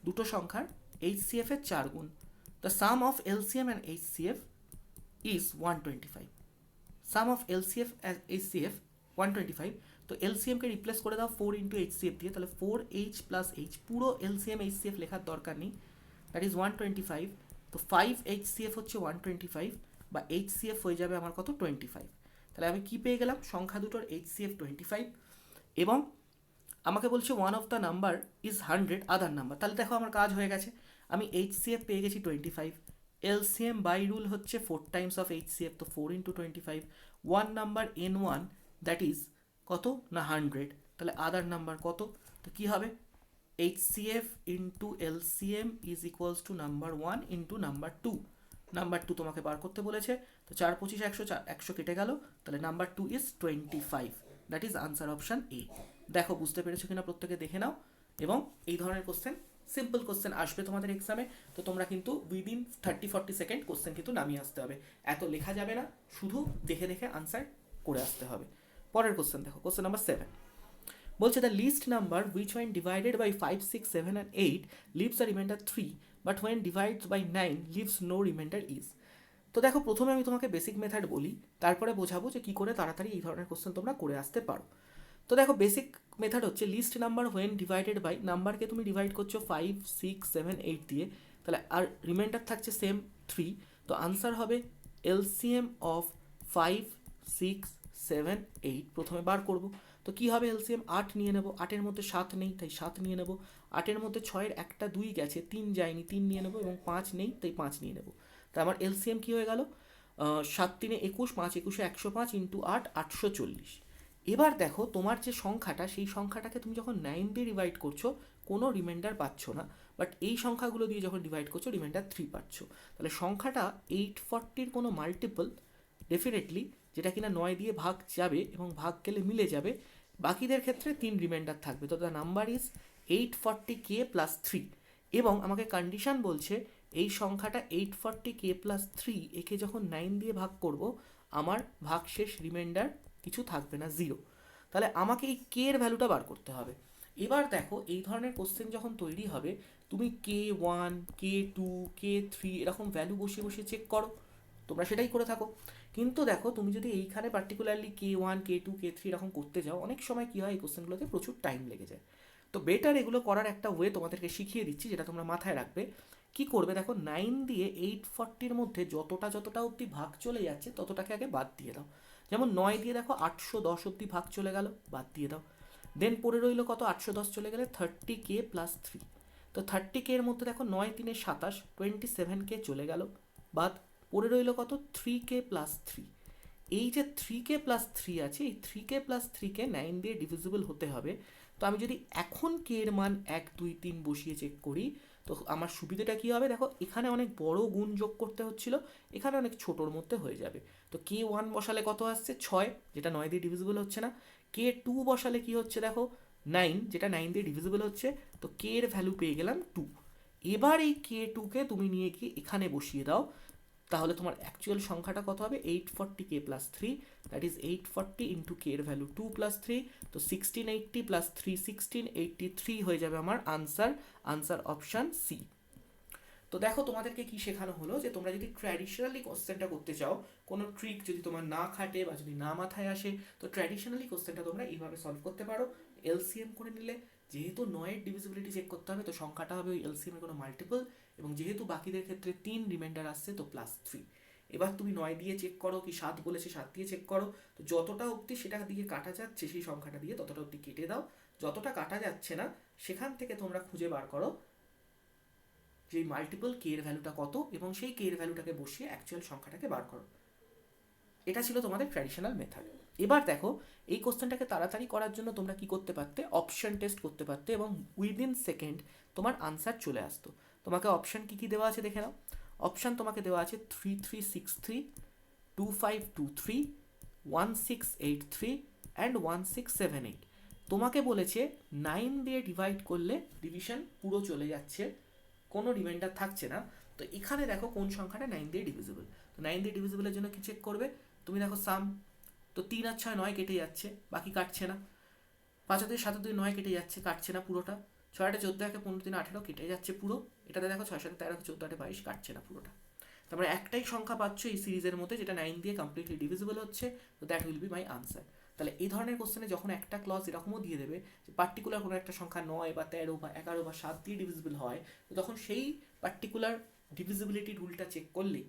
দুটো সংখ্যার এইচসিএফ এর 4 গুণ। The sum of LCM and HCF is 125। Sum of LCF and HCF 125। তো এলসিএমকে রিপ্লেস করে দাও 4 ইন্টু এইচসিএফ দিয়ে, তাহলে 4h প্লাস এইচ, পুরো এলসিএম এইচসিএফ লেখার দরকার নেই, দ্যাট ইজ 125। তো 5HCF হচ্ছে 125, বা এইচসিএফ হয়ে যাবে আমার কত? 25। তাহলে আমি কি পেয়ে গেলাম? সংখ্যা দুটোর এইচসিএফ 25, এবং আমাকে বলছে one of the number is 100 other number. তাহলে দেখো আমার কাজ হয়ে গেছে, আমি এইচসিএফ পেয়ে গেছি 25, এলসিএম বাই রুল হচ্ছে 4 টাইমস অফ এইচসিএফ, তো 4 into 25, one number N1 that is কত না 100, তাহলে আদার নাম্বার কত? তো কী হবে? HCF into LCM is equals to number 1 into number 2। Number 2 তোমাকে বার করতে বলেছে, তো 4 25 100, 100 কেটে গেল, তাহলে number 2 is 25, that is answer option A. দেখো বুঝতে পেরেছো কিনা প্রত্যেকে দেখে নাও। এবং এই ধরনের কোশ্চেন, সিম্পল কোশ্চেন আসবে তোমাদের এক্সামে, তো তোমরা কিন্তু উইদিন 30-40 সেকেন্ড কোশ্চেন কিন্তু নামিয়ে আসতে হবে, এত লেখা যাবে না, শুধু দেখে দেখে আনসার করে আসতে হবে। পরের কোশ্চেন দেখো, কোশ্চেন নাম্বার 7 বলছে the list number which when divided by 5 6 7 and 8 leaves a remainder 3, but when divides by 9 leaves no remainder is. তো দেখো প্রথমে আমি তোমাকে বেসিক মেথড বলি, তারপরে বোঝাবো যে কী করে তাড়াতাড়ি এই ধরনের কোশ্চেন তোমরা করে আসতে পারো। তো দেখো বেসিক মেথড হচ্ছে least number when divided by, নাম্বারকে তুমি ডিভাইড করছো 5 6 7 8 দিয়ে, তাহলে আর রিমাইন্ডার থাকছে সেম 3, তো আনসার হবে এলসিএম অফ 5 6 7 8 প্রথমে বার করব। তো কী হবে? এলসিএম 8 নিয়ে নেব, 8-এর মধ্যে 7 নেই তাই 7 নিয়ে নেব, 8-এর মধ্যে 6-এর একটা 2 গেছে, 3 যায়নি, 3 নিয়ে নেব, এবং 5 নেই তাই 5 নিয়ে নেব। তাই আমার এলসিএম কী হয়ে গেল? 7 3 21, 5 21 105 ইন্টু 8 840। এবার দেখো তোমার যে সংখ্যাটা, সেই সংখ্যাটাকে তুমি যখন 9 দিয়ে ডিভাইড করছো কোনো রিমাইন্ডার পাচ্ছ না, বাট এই সংখ্যাগুলো দিয়ে যখন ডিভাইড করছো রিমাইন্ডার 3 পাচ্ছ। তাহলে সংখ্যাটা 840-র কোনো মাল্টিপল ডেফিনেটলি, যেটা কিনা 9 দিয়ে ভাগ যাবে এবং ভাগ গেলে মিলে যাবে, বাকিদের ক্ষেত্রে 3 রিমাইন্ডার থাকবে। তো the number is 840k plus 3, এবং আমাকে কন্ডিশন বলছে এই সংখ্যাটা 840k প্লাস 3, একে যখন 9 দিয়ে ভাগ করব আমার ভাগশেষ রিমাইন্ডার কিছু থাকবে না, 0। তাহলে আমাকে এই কে এর ভ্যালুটা বার করতে হবে। এবার দেখো এই ধরনের কোশ্চেন যখন তৈরি হবে, তুমি K1 K2 K3 এরকম ভ্যালু বসিয়ে বসিয়ে চেক করো, তোমরা সেটাই করে থাকো। কিন্তু দেখো তুমি যদি এইখানে পার্টিকুলারলি K1 K2 K3 এরকম করতে যাও, অনেক সময় কী হয় এই কোশ্চেনগুলোতে প্রচুর টাইম লেগে যায়। তো বেটার এগুলো করার একটা ওয়ে তোমাদেরকে শিখিয়ে দিচ্ছি, যেটা তোমরা মাথায় রাখবে। কি করবে দেখো, 9 দিয়ে 840-র মধ্যে যতটা অবধি ভাগ চলে যাচ্ছে ততটাকে আগে বাদ দিয়ে দাও। যেমন 9 দিয়ে দেখো 810 অবধি ভাগ চলে গেল, বাদ দিয়ে দাও। দেন পড়ে রইল কত? 810 চলে গেলে 30k প্লাস 3, তো 30k এর মধ্যে দেখো 9 3 27, 27k চলে গেল, বাদ। পড়ে রইল কত? 3k plus 3। এই যে 3k প্লাস 3 আছে, এই 3k প্লাস 3কে 9 দিয়ে ডিভিজিবল হতে হবে। তো আমি যদি এখন k এর মান 1 2 3 বসিয়ে চেক করি, তো আমার সুবিধাটা কী হবে দেখো, এখানে অনেক বড় গুণ যোগ করতে হচ্ছিল, এখানে অনেক ছোটোর মধ্যে হয়ে যাবে। তো K1 বসালে কত আসছে? 6, যেটা 9 দিয়ে ডিভিজিবল হচ্ছে না। K2 বসালে কি হচ্ছে দেখো, 9, যেটা 9 দিয়ে ডিভিজিবল হচ্ছে। তো k এর ভ্যালু পেয়ে গেলাম 2। এবার এই K2কে তুমি নিয়ে গিয়ে এখানে বসিয়ে দাও, তাহলে তোমার অ্যাকচুয়াল সংখ্যাটা কত হবে? 840k plus 3, that is 840 into k এর ভ্যালু 2 প্লাস 3, তো 1680 প্লাস 3 1683 হয়ে যাবে আমার আনসার অপশান সি। তো দেখো তোমাদেরকে কি শেখানো হলো, যে তোমরা যদি ট্র্যাডিশনালি কোশ্চেনটা করতে চাও, কোনো ট্রিক যদি তোমার না খাটে বা যদি না মাথায় আসে, তো ট্র্যাডিশনালি কোশ্চেনটা তোমরা এইভাবে সলভ করতে পারো। এলসিএম করে নিলে, যেহেতু 9-এর ডিভিজিবিলিটি চেক করতে হবে, তো সংখ্যাটা হবে ওই এলসিএমের কোনো মাল্টিপল, এবং যেহেতু বাকিদের ক্ষেত্রে 3 রিমাইন্ডার আসছে, তো প্লাস 3। এবার তুমি 9 দিয়ে চেক করো, কি 7 বলেছে 7 দিয়ে চেক করো, তো যতটা অবধি সেটা দিকে কাটা যাচ্ছে সেই সংখ্যাটা দিয়ে ততটা অবধি কেটে দাও, যতটা কাটা যাচ্ছে না সেখান থেকে তোমরা খুঁজে বার করো যে মাল্টিপল কে এর ভ্যালুটা কত, এবং সেই কে এর ভ্যালুটাকে বসিয়ে অ্যাকচুয়াল সংখ্যাটাকে বার করো। এটা ছিল তোমাদের ট্র্যাডিশনাল মেথড। এবার দেখো এই কোশ্চেনটাকে তাড়াতাড়ি করার জন্য তোমরা কি করতে পারতে, অপশন টেস্ট করতে পারতে, এবং উইদিন সেকেন্ড তোমার আনসার চলে আসতো। তোমাকে অপশান কী কী দেওয়া আছে দেখে নাও। অপশান তোমাকে দেওয়া আছে 3363, 2523, 1683 অ্যান্ড 1678। তোমাকে বলেছে 9 দিয়ে ডিভাইড করলে ডিভিশন পুরো চলে যাচ্ছে, কোনো রিমাইন্ডার থাকছে না। তো এখানে দেখো কোন সংখ্যাটা 9 দিয়ে ডিভিজিবল। তো 9 দিয়ে ডিভিজিবলের জন্য কি চেক করবে, তুমি দেখো সাম, তো 3 আর 6 9 কেটে যাচ্ছে, বাকি কাটছে না। 5 আর 2 7 আর 2 9 কেটে যাচ্ছে, কাটছে না পুরোটা। 6 8 14 1 15 3 18 কেটে যাচ্ছে পুরো। এটাতে দেখো 6 7 13 14 8 22 কাটছে না পুরোটা। তারপরে একটাই সংখ্যা পাচ্ছ এই সিরিজের মধ্যে যেটা 9 দিয়ে কমপ্লিটলি ডিভিজিবল হচ্ছে, তো that will be my answer. তাহলে এই ধরনের কোশ্চেনে যখন একটা ক্লজ এরকমও দিয়ে দেবে যে পার্টিকুলার কোনো একটা সংখ্যা 9 বা 13 বা 11 বা 7 দিয়ে ডিভিজিবল হয়, তো তখন সেই পার্টিকুলার ডিভিজিবিলিটি রুলটা চেক করলেই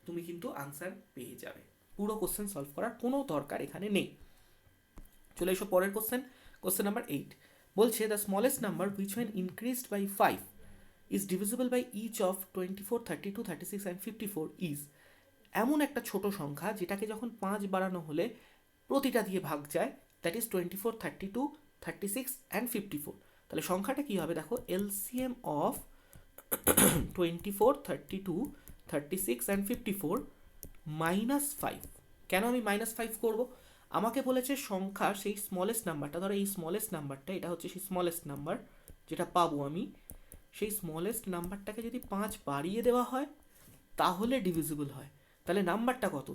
তুমি কিন্তু আনসার পেয়ে যাবে। পুরো কোশ্চেন সলভ করার কোনো দরকার এখানে নেই। চলে এসো পরের কোশ্চেন, কোশ্চেন নাম্বার 8 বলছে the smallest number which when increased by 5 is divisible by each of 24, 32, 36 and 54 is. এমন একটা ছোট সংখ্যা যেটাকে যখন 5 বাড়ানো হলে প্রতিটা দিয়ে ভাগ যায়, দ্যাট ইজ 24, 32, 36 অ্যান্ড 54। তাহলে সংখ্যাটা কী হবে দেখো, এলসিএম অফ 24, 32, 36 অ্যান্ড 54 -5। কেন আমি -5 করব, আমাকে বলেছে সংখ্যা সেই স্মলেস্ট নাম্বারটা, ধরো এই স্মলেস্ট নাম্বারটা, এটা হচ্ছে সেই স্মলেস্ট নাম্বার যেটা পাবো আমি, সেই স্মলেস্ট নাম্বারটাকে যদি 5 বাড়িয়ে দেওয়া হয় তাহলে ডিভিজিবল হয়। তাহলে নাম্বারটা কত,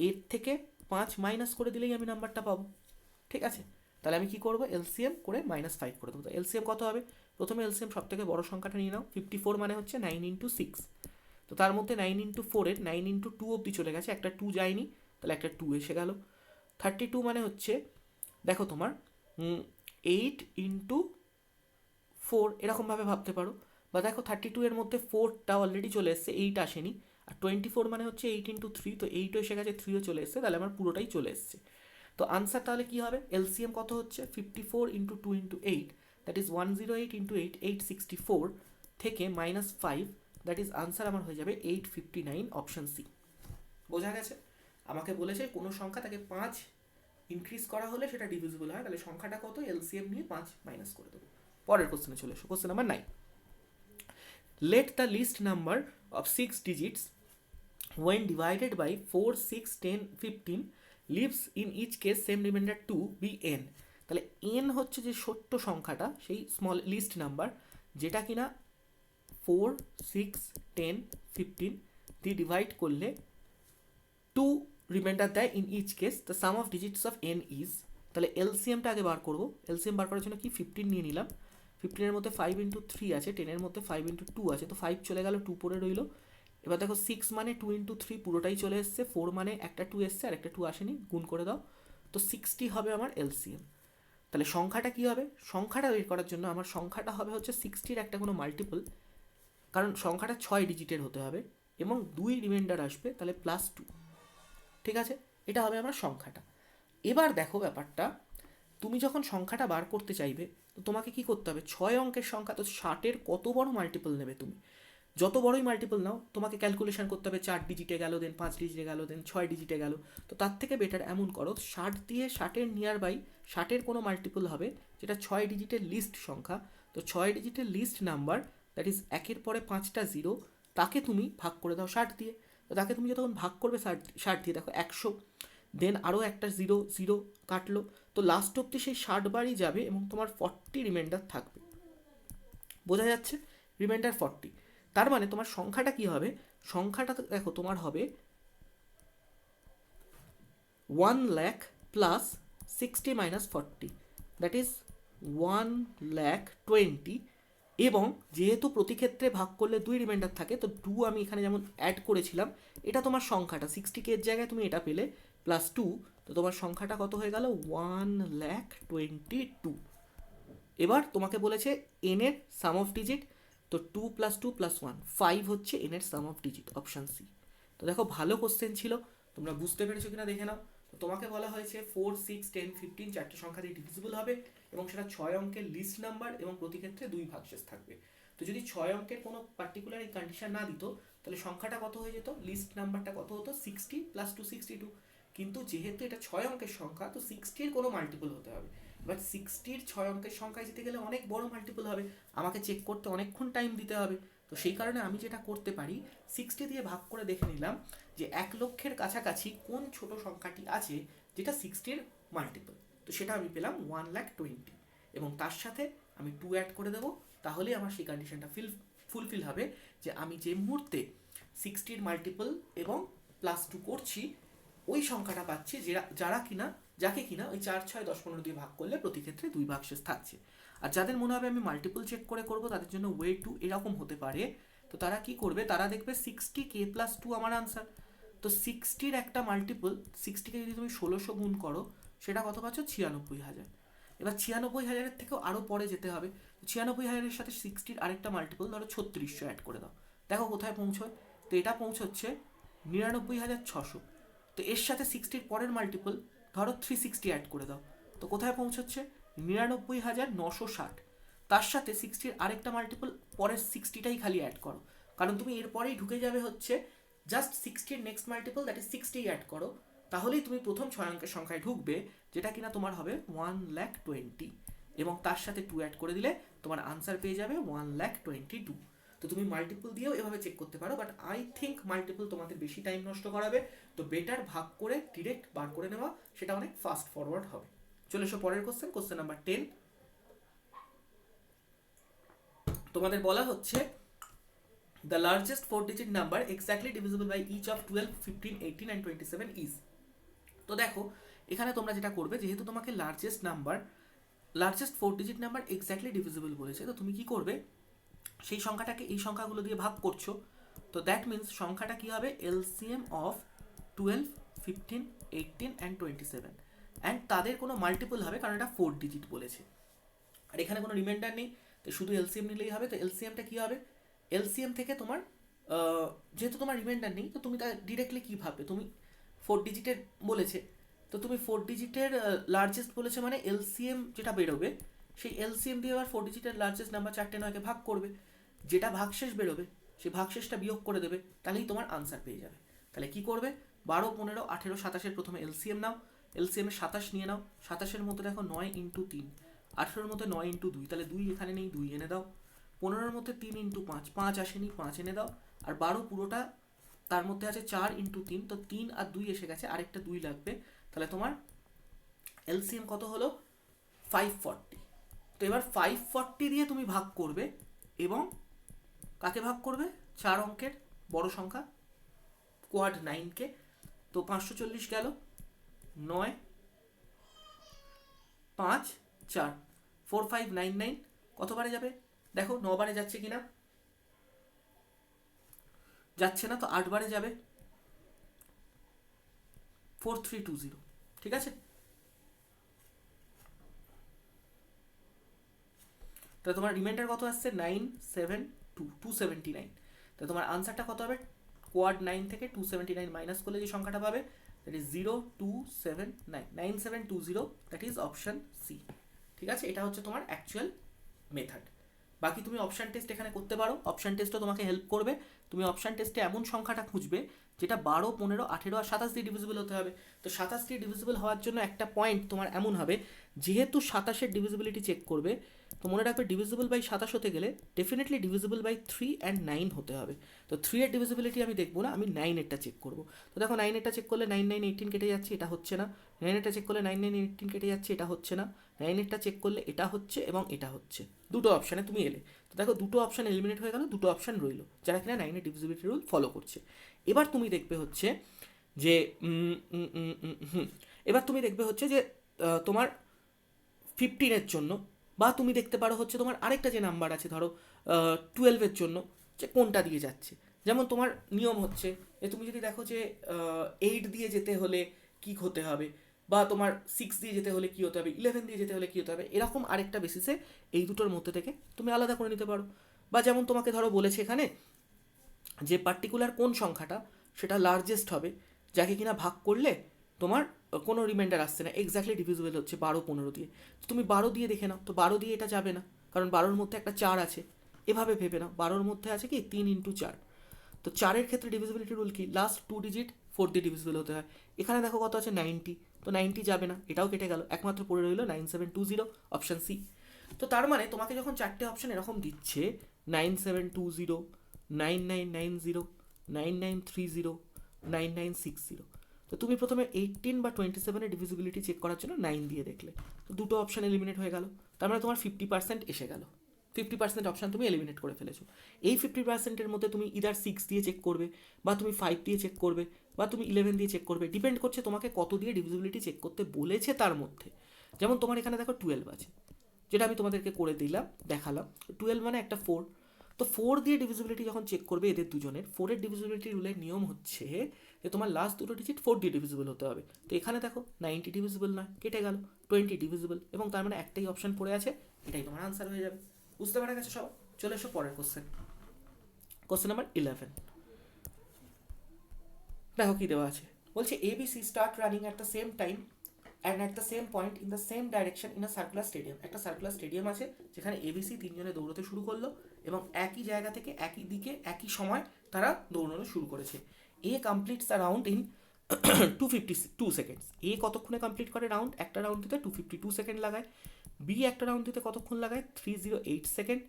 এর থেকে 5 মাইনাস করে দিলেই আমি নাম্বারটা পাবো। ঠিক আছে, তাহলে আমি কি করব, এলসিএম করে -5 করে দেবো। তো এলসিএম কত হবে, প্রথমে এলসিএম সব থেকে বড় সংখ্যাটা নিয়ে নাও। 54 মানে হচ্ছে 9 × 6, তো তার মধ্যে 9 × 4 এর 9 × 2 অবধি চলে গেছে, একটা 2 যায়নি, তাহলে একটা 2 এসে গেল। 32 মানে হচ্ছে দেখো তোমার 8 × 4 এরকমভাবে ভাবতে পারো, বা দেখো 32 এর মধ্যে 4টা অলরেডি চলে এসছে, 8 আসেনি। আর 24 মানে হচ্ছে 8 × 3, তো 8ও এসে গেছে, 3ও চলে এসছে, তাহলে আমার পুরোটাই চলে এসছে। তো আনসার তাহলে কি হবে, এলসিএম কত হচ্ছে 54 × 2 × 8, দ্যাট ইজ 108 × 8, 864 থেকে -5, দ্যাট ইজ আনসার আমার হয়ে যাবে 859, অপশন সি। বোঝা গেছে, আমাকে বলেছে কোনো সংখ্যা তাকে 5 ইনক্রিজ করা হলে সেটা ডিভিজিবল হয়, তাহলে সংখ্যাটা কত, এলসিএম নিয়ে 5 মাইনাস করে দেবো। পরের কোশ্চেনে চলে এসো, question number 9 let the least number of 6 digits when divided by 4, 6, 10, 15 leaves in each case same remainder 2 be n। তাহলে n হচ্ছে যে ছোট্ট সংখ্যাটা, সেই স্মল লিস্ট নাম্বার যেটা কিনা 4, 6, 10, 15 দিয়ে ডিভাইড করলে 2 রিমাইন্ডার দেয় in each case, the sum of digits of n is. তাহলে এলসিএমটা আগে বার করবো, এলসিএম বার করার জন্য কি 15 নিয়ে নিলাম, 15 এর মধ্যে 5 × 3 আছে, 10 এর মধ্যে 5 × 2 আছে, তো 5 চলে গেল, 2 পড়ে রইল। এবার দেখো 6 মানে 2 × 3 পুরোটাই চলে এসছে, 4 মানে একটা 2 এসছে আর একটা 2 আসেনি, গুণ করে দাও, তো 60 হবে আমার এলসিএম। তাহলে সংখ্যাটা কি হবে, সংখ্যাটা বের করার জন্য আমার সংখ্যাটা হবে হচ্ছে 60-র একটা কোনো মাল্টিপল, কারণ সংখ্যাটা 6 ডিজিটের হতে হবে এবং 2 রিমাইন্ডার আসবে, তাহলে +2। ঠিক আছে, এটা হবে আমার সংখ্যাটা। এবার দেখো ব্যাপারটা, তুমি যখন সংখ্যাটা বার করতে চাইবে তো তোমাকে কি করতে হবে, 6 অঙ্কের সংখ্যা, তো 60-এর কত বড় মাল্টিপল নেবে তুমি, যত বড়ই মাল্টিপল নাও তোমাকে ক্যালকুলেশন করতে হবে, 4 ডিজিটে গেল, দেন 5 ডিজিটে গেল, দেন 6 ডিজিটে গেল। তো তার থেকে বেটার এমন করো, 60 দিয়ে 60-এর নিয়ার বাই 60-এর কোনো মাল্টিপল হবে যেটা 6 ডিজিটের লিস্ট সংখ্যা, তো 6 ডিজিটের লিস্ট নাম্বার, দ্যাট ইজ 1-এর পরে 5টা 0, তাকে তুমি ভাগ করে দাও 60 দিয়ে। তো তাকে তুমি যখন ভাগ করবে 60 দিয়ে, দেখো 100, দেন আরও একটা 0 0 কাটলো, তো লাস্ট অব্দি সেই 60 বারই যাবে এবং তোমার 40 রিমাইন্ডার থাকবে। বোঝা যাচ্ছে, রিমাইন্ডার 40, তার মানে তোমার সংখ্যাটা কি হবে, সংখ্যাটা দেখো তোমার হবে 1 lakh plus 60 minus 40, that is 1,20,000। এবং যেহেতু প্রতি ক্ষেত্রে ভাগ করলে 2 রিমাইন্ডার থাকে, তো 2 আমি এখানে যেমন অ্যাড করেছিলাম, এটা তোমার সংখ্যাটা 60K এর জায়গায় তুমি এটা পেলে +2, তো তোমার সংখ্যাটা কত হয়ে গেল 1,22,000। এবার তোমাকে বলেছে এন এর সাম অফ ডিজিট, তো 2 + 2 + 1 5 হচ্ছে এন এর সাম অফ ডিজিট, অপশান সি। তো দেখো ভালো কোশ্চেন ছিল, তোমরা বুঝতে পেরেছো কিনা দেখে নাও। তো তোমাকে বলা হয়েছে 4, 6, 10, 15 চারটে সংখ্যা দিয়ে ডিভিজিবল হবে এবং সেটা 6 অঙ্কের লিস্ট নাম্বার এবং প্রতি ক্ষেত্রে 2 ভাগশেষ থাকবে। তো যদি 6 অঙ্কের কোনো পার্টিকুলার এই কন্ডিশন না দিত, তাহলে সংখ্যাটা কত হয়ে যেত, লিস্ট নাম্বারটা কত হতো 60 + 2 62, কিন্তু যেহেতু এটা 6 অঙ্কের সংখ্যা, তো 60-এর কোনো মাল্টিপল হতে হবে। এবার 60-র 6 অঙ্কের সংখ্যায় যেতে গেলে অনেক বড় মাল্টিপল হবে, আমাকে চেক করতে অনেকক্ষণ টাইম দিতে হবে, তো সেই কারণে আমি যেটা করতে পারি 60 দিয়ে ভাগ করে দেখে নিলাম যে 1,00,000-এর কাছাকাছি কোন ছোট সংখ্যাটি আছে যেটা 60-র মাল্টিপল। তো সেটা আমি পেলাম 1,20,000 এবং তার সাথে আমি 2 অ্যাড করে দেবো, তাহলেই আমার সেই কন্ডিশনটা ফুলফিল হবে যে আমি যে মুহূর্তে 60-র মাল্টিপল এবং +2 করছি ওই সংখ্যাটা পাচ্ছি যাকে কিনা ওই 4, 6, 10, 15 দিয়ে ভাগ করলে প্রতি ক্ষেত্রে 2 ভাগশেষ থাকছে। আর যাদের মনে হবে আমি মাল্টিপল চেক করে করব, তাদের জন্য ওয়ে টু এরকম হতে পারে। তো তারা কি করবে, তারা দেখবে 60k+2 আমার আনসার। তো 60-র একটা মাল্টিপল, 60কে যদি তুমি 1600 গুণ করো সেটা কত পাচ্ছ, 96,000। এবার 96,000-এর থেকেও আরও পরে যেতে হবে। 96,000-এর সাথে 60-র আরেকটা মাল্টিপল ধরো 3600 অ্যাড করে দাও, দেখো কোথায় পৌঁছয়। তো এটা পৌঁছচ্ছে 99,600। তো এর সাথে 60-র পরের মাল্টিপল ধরো 360 অ্যাড করে দাও, তো কোথায় পৌঁছচ্ছে 99,960। তার সাথে 60-র আরেকটা মাল্টিপল পরের 60টাই খালি অ্যাড করো, কারণ তুমি এরপরেই ঢুকে যাবে হচ্ছে জাস্ট 60-র next multiple that is 60 add করো, তাহলেই তুমি প্রথম 6 অঙ্কের সংখ্যায় ঢুকবে, যেটা কিনা তোমার হবে 1,20,000 এবং তার সাথে 2 অ্যাড করে দিলে তোমার আনসার পেয়ে যাবে 1,22,000। তো তুমি মাল্টিপল দিয়েও এভাবে চেক করতে পারো, বাট আই থিঙ্ক মাল্টিপল তোমাদের বেশি টাইম নষ্ট করাবে, তো বেটার ভাগ করে ডিরেক্ট বার করে নেওয়া, সেটা অনেক ফাস্ট ফরওয়ার্ড হবে। চলে এসো পরের কোশ্চেন নাম্বার 10। তোমাদের বলা হচ্ছে the largest 4-digit number exactly divisible by each of 12, 15, 18 and 27 is. তো দেখো এখানে তোমরা যেটা করবে, যেহেতু তোমাকে largest 4-digit number exactly divisible বলেছে, তো তুমি কি করবে, সেই সংখ্যাটাকে এই সংখ্যাগুলো দিয়ে ভাগ করছো। তো দ্যাট মিনস সংখ্যাটা কি হবে, এলসিএম অফ 12, 15, 18 and 27 অ্যান্ড তাদের কোনো মাল্টিপল হবে, কারণ এটা 4 digit বলেছে আর এখানে কোনো রিমাইন্ডার নেই, তো শুধু এলসিএম নিলেই হবে। তো এলসিএমটা কি হবে, এলসিএম থেকে তোমার যেহেতু তোমার রিমাইন্ডার নেই, তো তুমি তা ডিরেক্টলি কী ভাববে, তুমি 4 digit বলেছে, তো তুমি 4 digit লার্জেস্ট বলেছে মানে এলসিএম যেটা বেরোবে সেই এলসিএম দিয়ে আবার 4 digit লার্জেস্ট নাম্বার 4টে 9কে ভাগ করবে, যেটা ভাগশেষ বেরোবে সেই ভাগশেষটা বিয়োগ করে দেবে, তাহলেই তোমার আনসার পেয়ে যাবে। তাহলে কি করবে, 12, 15, 18, 27-এর প্রথমে এলসিএম নাও, এলসিএমে 27 নিয়ে নাও, 27-এর মধ্যে দেখো 9 × 3, 18-এর মধ্যে 9 × 2, তাহলে 2 এখানে নেই, 2 এনে দাও, 15-এর মধ্যে 3 × 5, 5 আসেনি, 5 এনে দাও, আর 12 পুরোটা তার মধ্যে আছে 4 × 3, তো 3 আর 2 এসে গেছে, আরেকটা 2 লাগবে, তাহলে তোমার এলসিএম কত হলো 540। তো এবার 540 দিয়ে তুমি ভাগ করবে এবং কাকে ভাগ করবে, 4 অঙ্কের বড় সংখ্যা কোয়াড 9কে। তো 540 গেল, 9, 5, 4, 4599 কতবারে যাবে, দেখো 9 বারে যাচ্ছে কিনা, যাচ্ছে না, তো 8 বারে যাবে, 4320, ঠিক আছে। তো তোমার রিমাইন্ডার কত আসছে 279, তো তোমার আনসারটা কত হবে, কোয়াড 9 থেকে 279 মাইনাস করলে যে সংখ্যাটা পাবে that is 0279, that is option C, ঠিক আছে। এটা হচ্ছে তোমার অ্যাকচুয়াল মেথড। বাকি তুমি অপশান টেস্ট এখানে করতে পারো, অপশান টেস্টও তোমাকে হেল্প করবে। তুমি অপশান টেস্টে এমন সংখ্যাটা খুঁজবে যেটা 12, 15, 18 আর 27 দিয়ে ডিভিজিবল হতে হবে। তো 27 দিয়ে ডিভিজিবল হওয়ার জন্য একটা পয়েন্ট তোমার এমন হবে, যেহেতু 27-এর ডিভিজিবিলিটি চেক করবে, তো মনে রাখবে ডিভিজিবল বাই 27 হতে গেলে ডেফিনেটলি ডিভিজিবল বাই 3 and 9 হতে হবে। তো 3 এর ডিভিজিবিলিটি আমি দেখবো না, আমি 9-এরটা চেক করবো। তো দেখো 9-এরটা চেক করলে 9, 9, 18 কেটে যাচ্ছে, এটা হচ্ছে না। 9-এরটা চেক করলে 9, 9, 18 কেটে যাচ্ছে, এটা হচ্ছে না। 9-এরটা চেক করলে এটা হচ্ছে এবং এটা হচ্ছে, দুটো অপশানে তুমি এলে। তো দেখো দুটো অপশান এলিমিনেট হয়ে গেল, দুটো অপশান রইলো যারা কিনা 9-এর ডিভিজিবিলিটি রুল ফলো করছে। এবার তুমি দেখবে হচ্ছে যে তোমার 15-এর জন্য, বা তুমি দেখতে পারো হচ্ছে তোমার আরেকটা যে নাম্বার আছে ধরো 12-এর জন্য, যে কোনটা দিয়ে যাচ্ছে। যেমন তোমার নিয়ম হচ্ছে যে তুমি যদি দেখো যে 8 দিয়ে যেতে হলে কি হতে হবে, বা তোমার 6 দিয়ে যেতে হলে কি হতে হবে, 11 দিয়ে যেতে হলে কি হতে হবে, এরকম আরেকটা বেসিসে এই দুটোর মধ্যে থেকে তুমি আলাদা করে নিতে পারো। বা যেমন তোমাকে ধরো বলেছে এখানে যে পার্টিকুলার কোন সংখ্যাটা সেটা লার্জেস্ট হবে, যাকে কিনা ভাগ করলে তোমার কোনো রিমাইন্ডার আসছে না, এক্স্যাক্টলি ডিভিজিবল হচ্ছে 12, 15 দিয়ে। তো তুমি 12 দিয়ে দেখে নাও, তো 12 দিয়ে এটা যাবে না, কারণ 12-র মধ্যে একটা 4 আছে। এভাবে ভেবে নাও, 12-র মধ্যে আছে কি 3 × 4, তো 4-এর ক্ষেত্রে ডিভিজিবিলিটি রুল কি, লাস্ট 2 digit 4 দিয়ে ডিভিজিবল হতে হয়। এখানে দেখো কত আছে 90, তো 90 যাবে না, এটাও কেটে গেল, একমাত্র পড়ে রইল 9720, অপশান সি। তো তার মানে তোমাকে যখন 4টে অপশান এরকম দিচ্ছে 9720, 9990, 9930, 9960। তো তুমি প্রথমে 18 বা 27-এর ডিভিজিবিলিটি চেক করার জন্য 9 দিয়ে দেখলে, তো দুটো অপশান এলিমিনেট হয়ে গেল, তার মানে তোমার 50% এসে গেল। 50% অপশান তুমি এলিমিনেট করে ফেলেছো। এই 50%-এর মধ্যে তুমি ইদার 6 দিয়ে চেক করবে, বা তুমি 5 দিয়ে চেক করবে, বা তুমি 11 দিয়ে চেক করবে, ডিপেন্ড করছে তোমাকে কত দিয়ে ডিভিজিবিলিটি চেক করতে বলেছে তার মধ্যে। যেমন তোমার এখানে দেখো 12 আছে, যেটা আমি তোমাদেরকে করে দিলাম, দেখালাম। 12 মানে একটা 4, তো 4 দিয়ে ডিভিজিবিলিটি যখন চেক করবে এদের দুজনের, 4-এর ডিভিজিবিলিটি রুলের নিয়ম হচ্ছে যে তোমার লাস্ট দুটো ডিজিট 4 দিয়ে ডিভিজিবল হতে হবে। তো এখানে দেখো 90 ডিভিজিবল নয়, কেটে গেল, 20 ডিভিজিবল, এবং তার মানে একটাই অপশন পড়ে আছে, এটাই তোমার আনসার হয়ে যাবে। বুঝতে পারা গেছে সব? চলে এসো পরের কোশ্চেন, কোশ্চেন নাম্বার 11। দেখো কি দেওয়া আছে, বলছে ABC start running at the same time and at the same point in the same direction in a circular stadium. একটা সার্কুলার স্টেডিয়াম আছে যেখানে এবিসি তিনজনে দৌড়তে শুরু করলো এবং একই জায়গা থেকে একই দিকে একই সময় তারা দৌড়ানো শুরু করেছে। A completes a round in 252 seconds. A কতক্ষণে কমপ্লিট করে রাউন্ড? একটা রাউন্ড দিতে 252 সেকেন্ড লাগায়। বি একটা রাউন্ড দিতে কতক্ষণ লাগায়? 308 সেকেন্ড।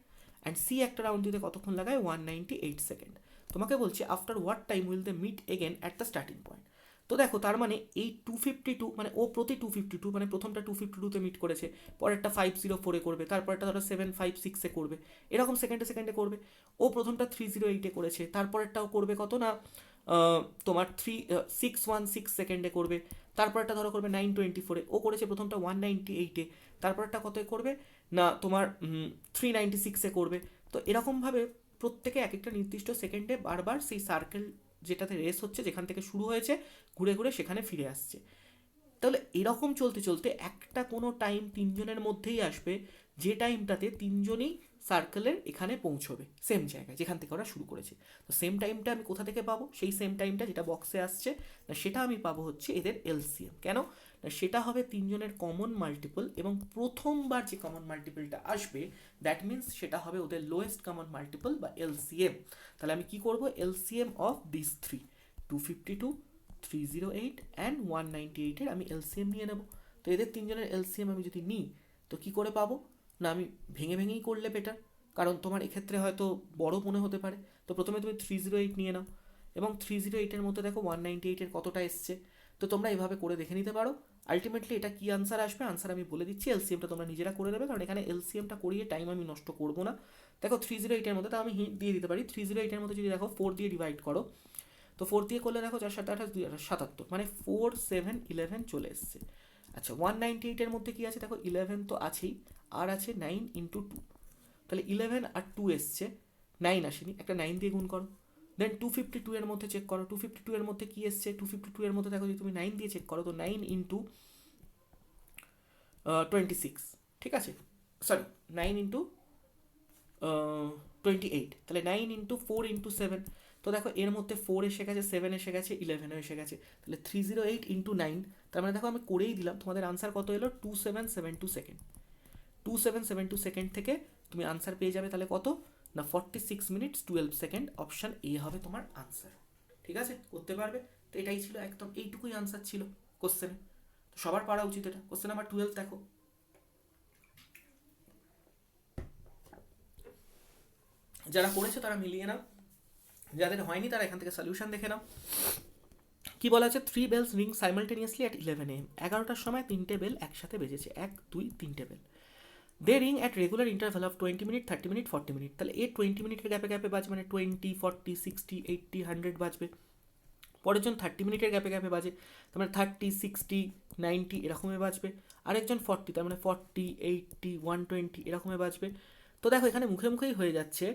অ্যান্ড সি একটা রাউন্ড দিতে কতক্ষণ লাগায়? 198 সেকেন্ড। তোমাকে বলছে after what time will they meet again at the starting point. তো দেখো তার মানে এই 252 মানে ও প্রতি 252 মানে প্রথমটা 252-তে মিট করেছে, পরেরটা 504-এ করবে, তারপরটা ধরো 756-এ করবে, এরকম সেকেন্ডে সেকেন্ডে করবে। ও প্রথমটা 308-এ করেছে, তারপরেরটাও করবে কত না তোমার 616 সেকেন্ডে করবে, তারপরটা ধরো করবে 924-এ। ও করেছে প্রথমটা 198-এ, তারপরটা কত করবে না তোমার 396-এ করবে। তো এরকমভাবে প্রত্যেকে এক একটা নির্দিষ্ট সেকেন্ডে বারবার সেই সার্কেল যেটাতে রেস হচ্ছে, যেখান থেকে শুরু হয়েছে, ঘুরে ঘুরে সেখানে ফিরে আসছে। তাহলে এরকম চলতে চলতে একটা কোনো টাইম তিনজনের মধ্যেই আসবে, যে টাইমটাতে তিনজনই সার্কেলের এখানে পৌঁছবে, সেম জায়গায় যেখান থেকে ওরা শুরু করেছে। তো সেম টাইমটা আমি কোথা থেকে পাবো? সেই সেম টাইমটা যেটা বক্সে আসছে না, সেটা আমি পাবো হচ্ছে এদের এলসিএম। কেন না, সেটা হবে তিনজনের কমন মাল্টিপল, এবং প্রথমবার যে কমন মাল্টিপলটা আসবে দ্যাট মিনস সেটা হবে ওদের লোয়েস্ট কমন মাল্টিপল বা এলসিএম। তাহলে আমি কি করব? LCM of this three, 252, 308 and 198-এর আমি এলসিএম নিয়ে নেব। তো এদের তিনজনের এলসিএম আমি যদি নিই তো কি করে পাবো? না আমি ভেঙে ভেঙেই করলে বেটার, কারণ তোমার এক্ষেত্রে হয়তো বড় মনে হতে পারে। তো প্রথমে তুমি 308 নিয়ে নাও, এবং 308-এর মধ্যে দেখো 198-এর কতটা এসছে। তো তোমরা এভাবে করে দেখে নিতে পারো। আলটিমেটলি এটা কি আনসার আসবে, আনসার আমি বলে দিচ্ছি, এলসিএমটা তোমরা নিজেরা করে দেবে, কারণ এখানে এলসিএমটা করিয়ে টাইম আমি নষ্ট করবো না। দেখো 308-এর মধ্যে, তা আমি হিন্ট দিয়ে দিতে পারি, 308-এর মধ্যে যদি দেখো 4 দিয়ে ডিভাইড করো, তো 4 দিয়ে করলে দেখো 4 7 28 2 77, মানে 4 7 11 চলে এসছে। আচ্ছা 198-এর মধ্যে কি আছে? দেখো 11 তো আছেই, আর আছে 9 ইন্টু 2, তাহলে 11 আর 2 এসছে, 9 আসেনি, একটা 9 দিয়ে গুণ করো। দেন 252-এর মধ্যে চেক করো, 252-এর মধ্যে কি এসছে? 252-এর মধ্যে দেখো যদি তুমি 9 দিয়ে চেক করো, তো 9 ইন্টু 26, ঠিক আছে, সরি 9 ইন্টু 28, তাহলে 9 ইন্টু 4 ইন্টু 7। তো দেখো এর মধ্যে 4 এসে গেছে, 7 এসে গেছে, 11 এসে গেছে, তাহলে 308 ইন্টু 9, তার মানে দেখো আমি করেই দিলাম, তোমাদের আনসার কত এলো? 2772 সেকেন্ড। 2772 সেকেন্ড থেকে তুমি আনসার পেয়ে যাবে, তাহলে কত না 46 মিনিটস 12 সেকেন্ড। অপশান এ হবে তোমার আনসার। ঠিক আছে, করতে পারবে? তো এটাই ছিল, একদম এইটুকুই আনসার ছিল কোশ্চেনে। তো সবার পারা উচিত এটা। কোশ্চেন নাম্বার 12 দেখো, যারা করেছে তারা মিলিয়ে নাও, যাদের হয়নি তারা এখান থেকে সলিউশন দেখে নাও। কি বলা আছে? 3 bells ring simultaneously at 11 AM। 11টার সময় 3টে বেল একসাথে বেজেছে, 1 2 3টে bell. They ring at regular interval of 20 minute, 30 minute, 40 minute. তাহলে এ 20 মিনিটের গ্যাপে গ্যাপে বাজবে, মানে 20 40 60 80 100 বাজবে। পরের জন 30 মিনিটের গ্যাপে গ্যাপে বাজে, তার মানে 30 60 90 এরকমই বাজবে। আরেকজন 40, তার মানে 40 80 120 এরকমই বাজবে। তো দেখো এখানে মুখে মুখেই হয়ে যাচ্ছে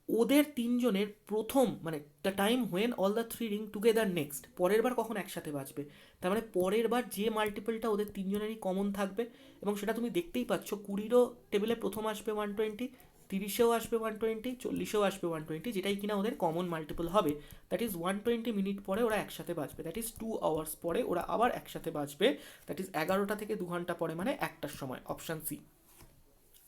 ওদের তিনজনের প্রথম, মানে the time when all the three ring together next, পরের বার কখন একসাথে বাজবে। তার মানে পরের বার যে মাল্টিপলটা ওদের তিনজনেরই কমন থাকবে, এবং সেটা তুমি দেখতেই পাচ্ছ, 20-রও টেবিলে প্রথম আসবে 120, 30-এও আসবে 120, 40-এও আসবে 120, যেটাই কিনা ওদের কমন মাল্টিপল হবে। দ্যাট ইজ 120 মিনিট পরে ওরা একসাথে বাজবে, দ্যাট ইজ 2 আওয়ার্স পরে ওরা আবার একসাথে বাজবে, দ্যাট ইজ 11টা থেকে 2 ঘন্টা পরে, মানে 1টার সময়। Option C.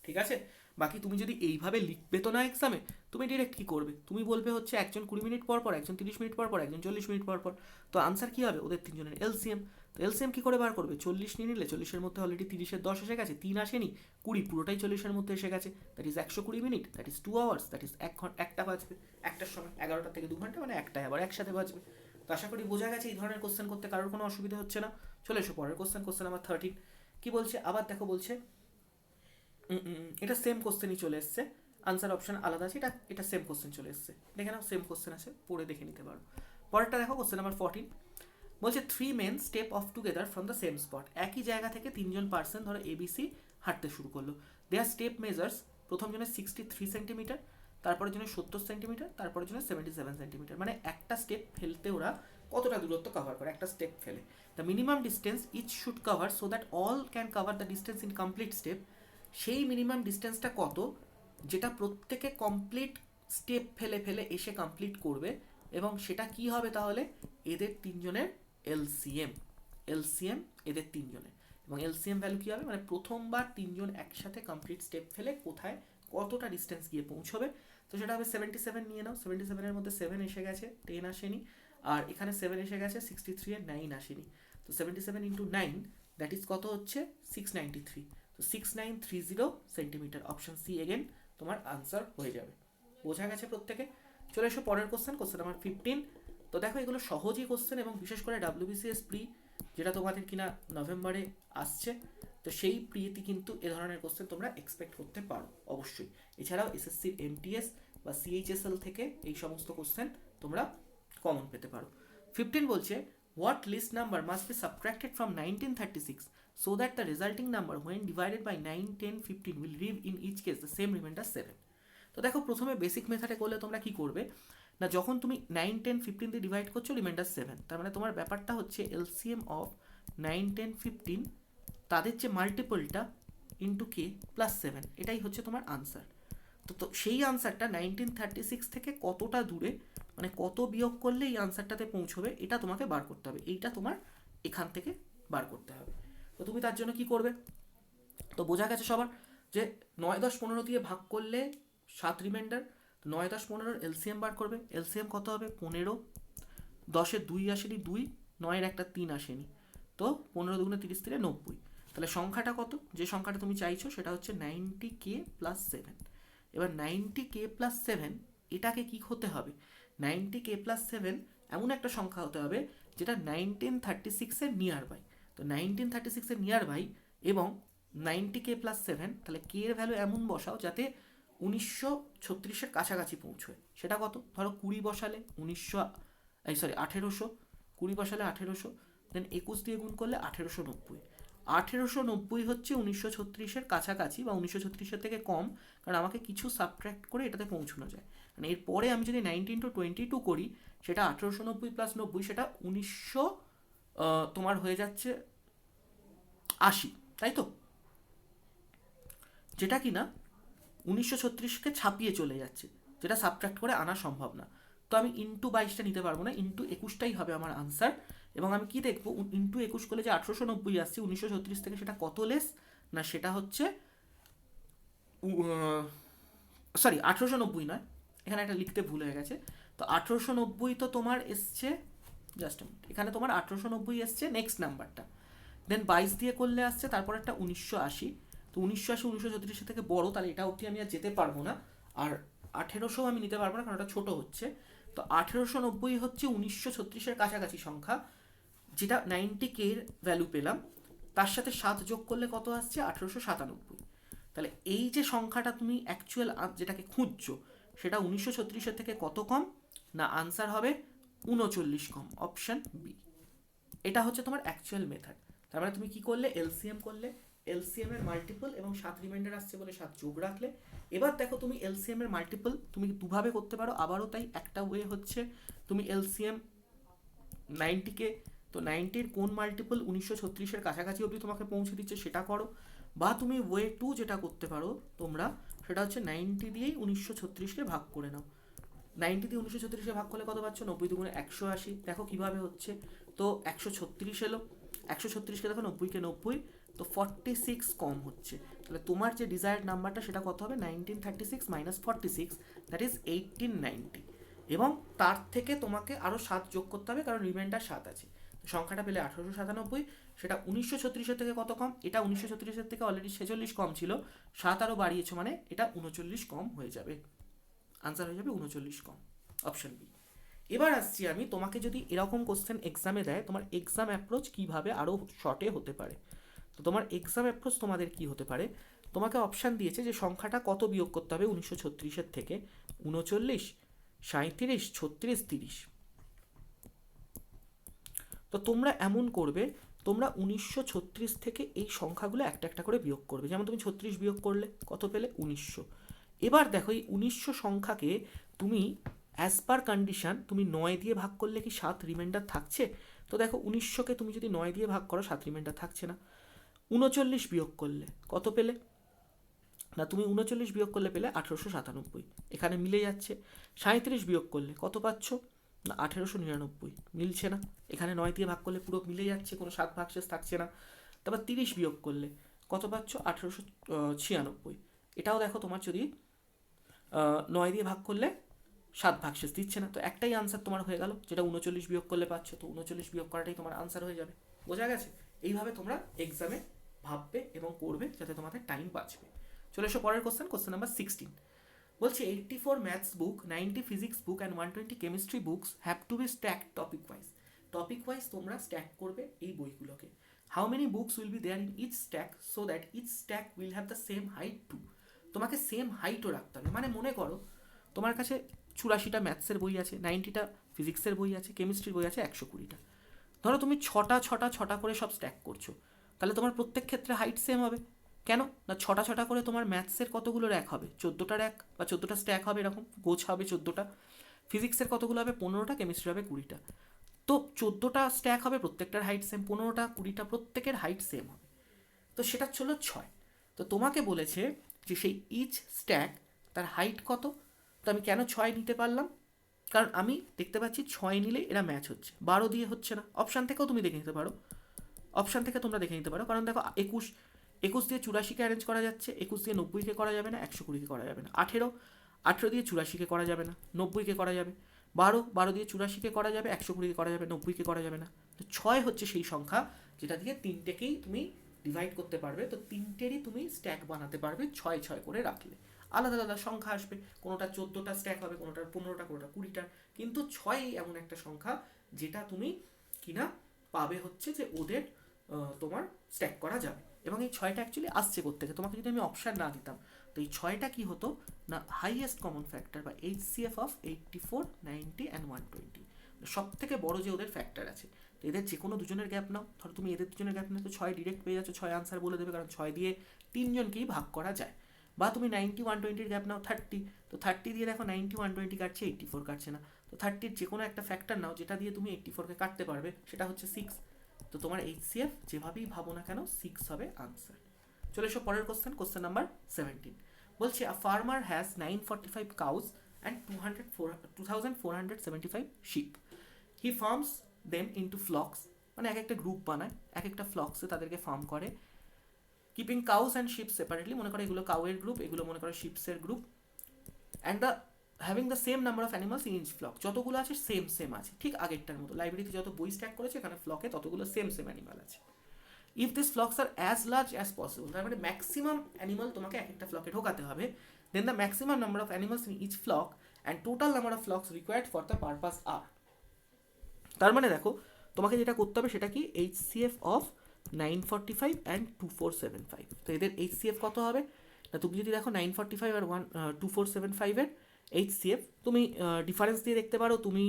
ঠিক আছে, বাকি তুমি যদি এইভাবে লিখবে তো না এক্সামে, তুমি ডিরেক্ট কী করবে? তুমি বলবে হচ্ছে একজন 20 মিনিট পর পর, একজন 30 মিনিট পর পর, একজন 40 মিনিট পর পর। তো আনসার কী হবে? ওদের তিনজনের এলসিএম। তো এলসিএম কী করে বার করবে? 40 নিয়ে নিলে 40-এর মধ্যে অলরেডি 30-এর 10 এসে গেছে, 3 আসেনি, 20 পুরোটাই 40-এর মধ্যে এসে গেছে, that is 120 minute, that is 2 hours, that is 1 ঘন্টা, 1টা বাজবে, 1টার সময় 11টা থেকে 2 ঘন্টা মানে 1টায় আবার একসাথে বাজবে। তো আশা করি বোঝা গেছে এই ধরনের কোশ্চেন করতে কারোর কোনো অসুবিধা হচ্ছে না। চলে এসো পরের কোশ্চেন, কোশ্চেন নাম্বার 13। কি বলছে আবার দেখো, বলছে এটা সেম কোশ্চেনই চলে এসছে, আনসার অপশন আলাদা আছে, এটা এটা সেম কোশ্চেন চলে এসছে, দেখে নাও সেম কোশ্চেন আছে, পড়ে দেখে নিতে পারো। পরেরটা দেখো কোশ্চেন নাম্বার 14, বলছে 3 men step of together from the same spot. একই জায়গা থেকে 3জন পার্সন ধরো এবিসি হাঁটতে শুরু করলো। দেয়ার স্টেপ মেজার্স, প্রথম জনের 63 সেন্টিমিটার, তারপরের জনের 70 সেন্টিমিটার, তারপরের জনের 77 সেন্টিমিটার। মানে একটা স্টেপ ফেলতে ওরা কতটা দূরত্ব কভার করে একটা স্টেপ ফেলে। The minimum distance each should cover so that all can cover the distance in complete step. সেই মিনিমাম ডিস্টেন্সটা কত যেটা প্রত্যেকে কমপ্লিট স্টেপ ফেলে ফেলে এসে কমপ্লিট করবে, এবং সেটা কি হবে তাহলে? এদের 3জনের এলসিএম। এলসিএম এদের 3জনের, এবং এলসিএম ভ্যালু কী হবে? মানে প্রথমবার 3জন একসাথে কমপ্লিট স্টেপ ফেলে কোথায় কতটা ডিস্টেন্স গিয়ে পৌঁছবে। তো সেটা হবে 77 নিয়ে নাও, 77-এর মধ্যে 7 এসে গেছে, 10 আসেনি, আর এখানে 7 এসে গেছে, 63 এর 9 আসেনি। তো 77 ইন্টু 9 দ্যাট ইজ কত হচ্ছে? 693। তো 6930 সেন্টিমিটার, অপশন সি এগেন তোমার আনসার হয়ে যাবে। বোঝা গেছে প্রত্যেকে? চলে এসো পরের কোশ্চেন, কোশ্চেন নাম্বার 15। তো দেখো এগুলো সহজই কোশ্চেন, এবং বিশেষ করে ডাব্লিউবিসিএস প্রি যেটা তোমাদের কিনা নভেম্বরে আসছে, তো সেই প্রিয়েতে কিন্তু এ ধরনের কোশ্চেন তোমরা এক্সপেক্ট করতে পারো অবশ্যই। এছাড়াও এসএসসির এমটিএস বা সিএইচএসএল থেকে এই সমস্ত কোশ্চেন তোমরা কমন পেতে পারো। 15 বলছে what least number must be subtracted from 1936 so that the resulting number when divided by 9, 10, 15 will leave in each case the same remainder 7. তো দেখো প্রথমে বেসিক মেথডে করলে তোমরা কি করবে না, যখন তুমি 9, 10, 15 দিয়ে ডিভাইড করছো রিমাইন্ডার 7, তার মানে তোমার ব্যাপারটা হচ্ছে এলসিএম অফ 9, 10, 15 তাদের যে মাল্টিপলটা ইন্টু কে প্লাস 7, এটাই হচ্ছে তোমার আনসার। তো সেই আনসারটা 1936 থেকে কতটা দূরে, মানে কত বিয়োগ করলে এই আনসারটাতে পৌঁছবে, এটা তোমাকে বার করতে হবে, এইটা তোমার এখান থেকে বার করতে হবে। তো তুমি তার জন্য কি করবে? তো বোঝা গেছে সবার যে 9, 10, 15 দিয়ে ভাগ করলে 7 রিমাইন্ডার, 9, 10, 15 এলসিএম বার করবে। এলসিএম কত হবে? 15, 10-এর 2 আসেনি 2, 9-এর একটা 3 আসেনি, তো 15 দুগুণে 30, 3 90। তাহলে সংখ্যাটা কত? যে সংখ্যাটা তুমি চাইছো সেটা হচ্ছে 90k প্লাস 7। এবার 90k প্লাস 7 এটাকে কি হতে হবে? 90k প্লাস 7 এমন একটা সংখ্যা হতে হবে যেটা 1936-এর নিয়ার বাই। তো 1936-এর নিয়ার বাই এবং 90k প্লাস 7, তাহলে কে এর ভ্যালু এমন বসাও যাতে 1936-এর কাছাকাছি পৌঁছয়। সেটা কত? ধরো 20 বসালে 1800, 20 বসালে 1800, দেন 21 দিয়ে গুণ করলে 1890। 1890 হচ্ছে 1936-এর কাছাকাছি বা 1936-এর থেকে কম, কারণ আমাকে কিছু সাবট্র্যাক্ট করে এটাতে পৌঁছানো যায়। মানে এরপরে আমি যদি 19-22 করি, সেটা 1890 প্লাস 90, সেটা 1900 তোমার হয়ে যাচ্ছে 80, তাই তো? যেটা কি না 1936-কে ছাপিয়ে চলে যাচ্ছে, যেটা সাবট্র্যাক্ট করে আনা সম্ভব না। তো আমি ইন্টু 22টা নিতে পারবো না, ইন্টু 21টাই হবে আমার আনসার। এবং আমি কি দেখবো, ইন্টু 21 করলে যে 1890 আসছে 1936 থেকে, সেটা কত লেস না, সেটা হচ্ছে সরি 1890 নয়, এখানে একটা লিখতে ভুল হয়ে গেছে। তো 1890 তো তোমার এসছে, জাস্ট এখানে তোমার 1890 এসছে নেক্সট নাম্বারটা, দেন 22 দিয়ে করলে আসছে তারপর একটা 1980। তো 1980 1936 থেকে বড়, তাহলে এটা অবধি আমি আর যেতে পারবো না। আর 1800 আমি নিতে পারবো না কারণ এটা ছোটো হচ্ছে। তো 1890 হচ্ছে 1936-এর কাছাকাছি সংখ্যা, যেটা 90k এর ভ্যালু পেলাম, তার সাথে 7 যোগ করলে কত আসছে? 1897। তাহলে এই যে সংখ্যাটা তুমি অ্যাকচুয়াল যেটাকে খুঁজছো, সেটা 1936-এর থেকে কত কম না, আনসার হবে 39 কম, অপশন বি। এটা হচ্ছে তোমার অ্যাকচুয়াল মেথড। তার মানে তুমি কি করলে? এলসিএম করলে, এলসিএম এর মাল্টিপল এবং 7 রিমাইন্ডার আসছে বলে 7 যোগ রাখলে। এবার দেখো তুমি এলসিএম এর মাল্টিপল তুমি দুভাবে করতে পারো আবারও, তাই একটা ওয়ে হচ্ছে তুমি এলসিএম 90কে, তো 90-র কোন মাল্টিপল 1936-এর কাছাকাছি অবধি তোমাকে পৌঁছে দিচ্ছে সেটা করো, বা তুমি ওয়ে 2 যেটা করতে পারো তোমরা, সেটা হচ্ছে 90 দিয়েই 1936-কে ভাগ করে নাও। 90 দিয়ে 1936-এ ভাগ করলে কত পাচ্ছ? 90 দুগুণে 180। দেখো কিভাবে হচ্ছে, তো 136 এলো, 136কে দেখো 90কে 90, তো 46 কম হচ্ছে। তাহলে তোমার যে ডিজায়ার্ড নাম্বারটা সেটা কত হবে? 1936 মাইনাস 46, দ্যাট ইজ 1890। এবং তার থেকে তোমাকে আরও 7 যোগ করতে হবে কারণ রিমাইন্ডার 7 আছে। তো সংখ্যাটা পেলে 1897, সেটা 1936 থেকে কত কম? এটা 1936 থেকে অলরেডি 46 কম ছিল, 7 আরও বাড়িয়েছো মানে এটা 39 কম হয়ে যাবে। আনসার হয়ে যাবে 39 কম, অপশন বি। এবার আসছি আমি, তোমাকে যদি এরকম কোশ্চেন এক্সামে দেয়, তোমার এক্সাম অ্যাপ্রোচ কীভাবে আরও শর্টে হতে পারে। তো তোমার এক্সাম অ্যাপ্রোচ তোমাদের কি হতে পারে, তোমাকে অপশান দিয়েছে যে সংখ্যাটা কত বিয়োগ করতে হবে 1936 থেকে, 39, 37, 36, 30। তো তোমরা এমন করবে, তোমরা 1936 থেকে এই সংখ্যাগুলো একটা একটা করে বিয়োগ করবে। যেমন তুমি 36 বিয়োগ করলে কত পেলে? 1900। এবার দেখো এই 1900 সংখ্যাকে তুমি অ্যাজ পার কন্ডিশন তুমি 9 দিয়ে ভাগ করলে কি 7 রিমাইন্ডার থাকছে? তো দেখো 1900কে তুমি যদি 9 দিয়ে ভাগ করো 7 রিমাইন্ডার থাকছে না। 39 বিয়োগ করলে কত পেলে? না তুমি 39 বিয়োগ করলে পেলে 1897, এখানে মিলে যাচ্ছে। 37 বিয়োগ করলে কত পাচ্ছ? না 1899, মিলছে না। এখানে 9 দিয়ে ভাগ করলে পুরো মিলে যাচ্ছে, কোনো 7 ভাগশেষ থাকছে না। তারপর 30 বিয়োগ করলে কত পাচ্ছ? 1896। এটাও দেখো তোমার যদি 9 দিয়ে ভাগ করলে 7 ভাগশেষ দিচ্ছে না। তো একটাই আনসার তোমার হয়ে গেল, যেটা 39 বিয়োগ করলে পাচ্ছ। তো 39 বিয়োগ করাটাই তোমার আনসার হয়ে যাবে। বোঝা গেছে? এইভাবে তোমরা এক্সামে ভাববে এবং করবে যাতে তোমাদের টাইম বাঁচবে। চলে এসো পরের কোশ্চেন নাম্বার 16। বলছে 84 maths book, 90 physics book and 120 chemistry books have to be stack topic wise. Topic wise তোমরা স্ট্যাক করবে এই বইগুলোকে। How many books will be there in each stack so that each stack will have the same height too. তোমাকে সেম হাইটও রাখতে হবে। মানে মনে করো তোমার কাছে 84টা ম্যাথসের বই আছে, 90টা ফিজিক্সের বই আছে, কেমিস্ট্রির বই আছে 120টা। ধরো তুমি ছটা করে সব স্ট্যাক করছো, তাহলে তোমার প্রত্যেক ক্ষেত্রে হাইট সেম হবে। কেন না? ছটা করে তোমার ম্যাথসের কতগুলো র্যাক হবে? 14টা র্যাক বা 14টা স্ট্যাক হবে, এরকম গোছ হবে 14টা। ফিজিক্সের কতগুলো হবে? 15টা। কেমিস্ট্রি হবে 20টা। তো 14টা স্ট্যাক হবে, প্রত্যেকটার হাইট সেম। 15টা 20টা প্রত্যেকের হাইট সেম হবে। তো সেটা ছিল 6। তো তোমাকে বলেছে যে সেই ইচ স্ট্যাক তার হাইট কত। তো আমি কেন 6 নিতে পারলাম? কারণ আমি দেখতে পাচ্ছি 6 নিলেই এরা ম্যাচ হচ্ছে, 12 দিয়ে হচ্ছে না। অপশান থেকেও তুমি দেখে নিতে পারো, অপশান থেকে তোমরা দেখে নিতে পারো। কারণ দেখো 21 দিয়ে 84কে অ্যারেঞ্জ করা যাচ্ছে, 21 দিয়ে 90কে করা যাবে না, 120কে করা যাবে না। 18 দিয়ে 84কে করা যাবে না, 90কে করা যাবে। 12 দিয়ে 84কে করা যাবে, 120কে করা যাবে, 90কে করা যাবে না। তো 6 হচ্ছে সেই সংখ্যা যেটা দিয়ে তিনটেকেই তুমি ডিভাইড করতে পারবে। তো তিনটেরই তুমি স্ট্যাক বানাতে পারবে 6 করে রাখলে। আলাদা আলাদা সংখ্যা আসবে, কোনোটা 14টা স্ট্যাক হবে, কোনোটার 15টা, কোনোটা 20টা। কিন্তু 6 এমন একটা সংখ্যা যেটা তুমি কিনা পাবে হচ্ছে যে ওদের তোমার স্ট্যাক করা যাবে। এবং এই 6টা অ্যাকচুয়ালি আসছে কোত্থেকে? তোমাকে যদি আমি অপশান না দিতাম, তো এই 6টা কি হতো না হাইয়েস্ট কমন ফ্যাক্টর বা HCF অফ 84, 90 অ্যান্ড 120। সব থেকে বড় যে ওদের ফ্যাক্টর আছে। তো এদের যে কোনো দুজনের গ্যাপ নাও, ধরো তুমি এদের দুজনের গ্যাপ নাও, তো 6 ডিরেক্ট পেয়ে যাচ্ছ, 6 আনসার বলে দেবে, কারণ 6 দিয়ে 3জনকেই ভাগ করা যায়। বা তুমি 90, 120-র গ্যাপ নাও 30, তো 30 দিয়ে দেখো 90, 120 কাটছে, 84 কাটছে না। তো 30-র যে কোনো একটা ফ্যাক্টর নাও যেটা দিয়ে তুমি 84কে কাটতে পারবে, সেটা হচ্ছে 6। তো তোমার HCF যেভাবেই ভাবো না কেন 6 হবে আনসার। চলে এসো পরের কোশ্চেন নাম্বার 17। বলছে a farmer has 945 cows and 2475 sheep. He farms them into flocks, মানে এক একটা গ্রুপ বানায়, এক একটা ফ্লক্সে তাদেরকে ফার্ম করে। Keeping cows and sheep separately, মনে করো এগুলো কাউয়ের গ্রুপ, এগুলো মনে করো শিপসের group. And the having the same number of animals in each flock, যতগুলো আছে সেম আছে, ঠিক আগেরটার মতো। লাইব্রেরিতে যত বই স্ট্যাক করেছে এখানে ফ্লকে ততগুলো সেম অ্যানিমাল আছে। If this flocks are as large as possible, তার মানে ম্যাক্সিমাম অ্যানিমাল তোমাকে এক একটা ফ্লকে ঢোকাতে হবে। Then the maximum number of animals in each flock and total number of flocks required for the purpose are. তার মানে দেখো তোমাকে যেটা করতে হবে সেটা কি, HCF অফ 945 অ্যান্ড 2475। তো এদের HCF কত হবে না? তুমি যদি দেখো 945 আর 2475-এর HCF তুমি ডিফারেন্স দিয়ে দেখতে পারো, তুমি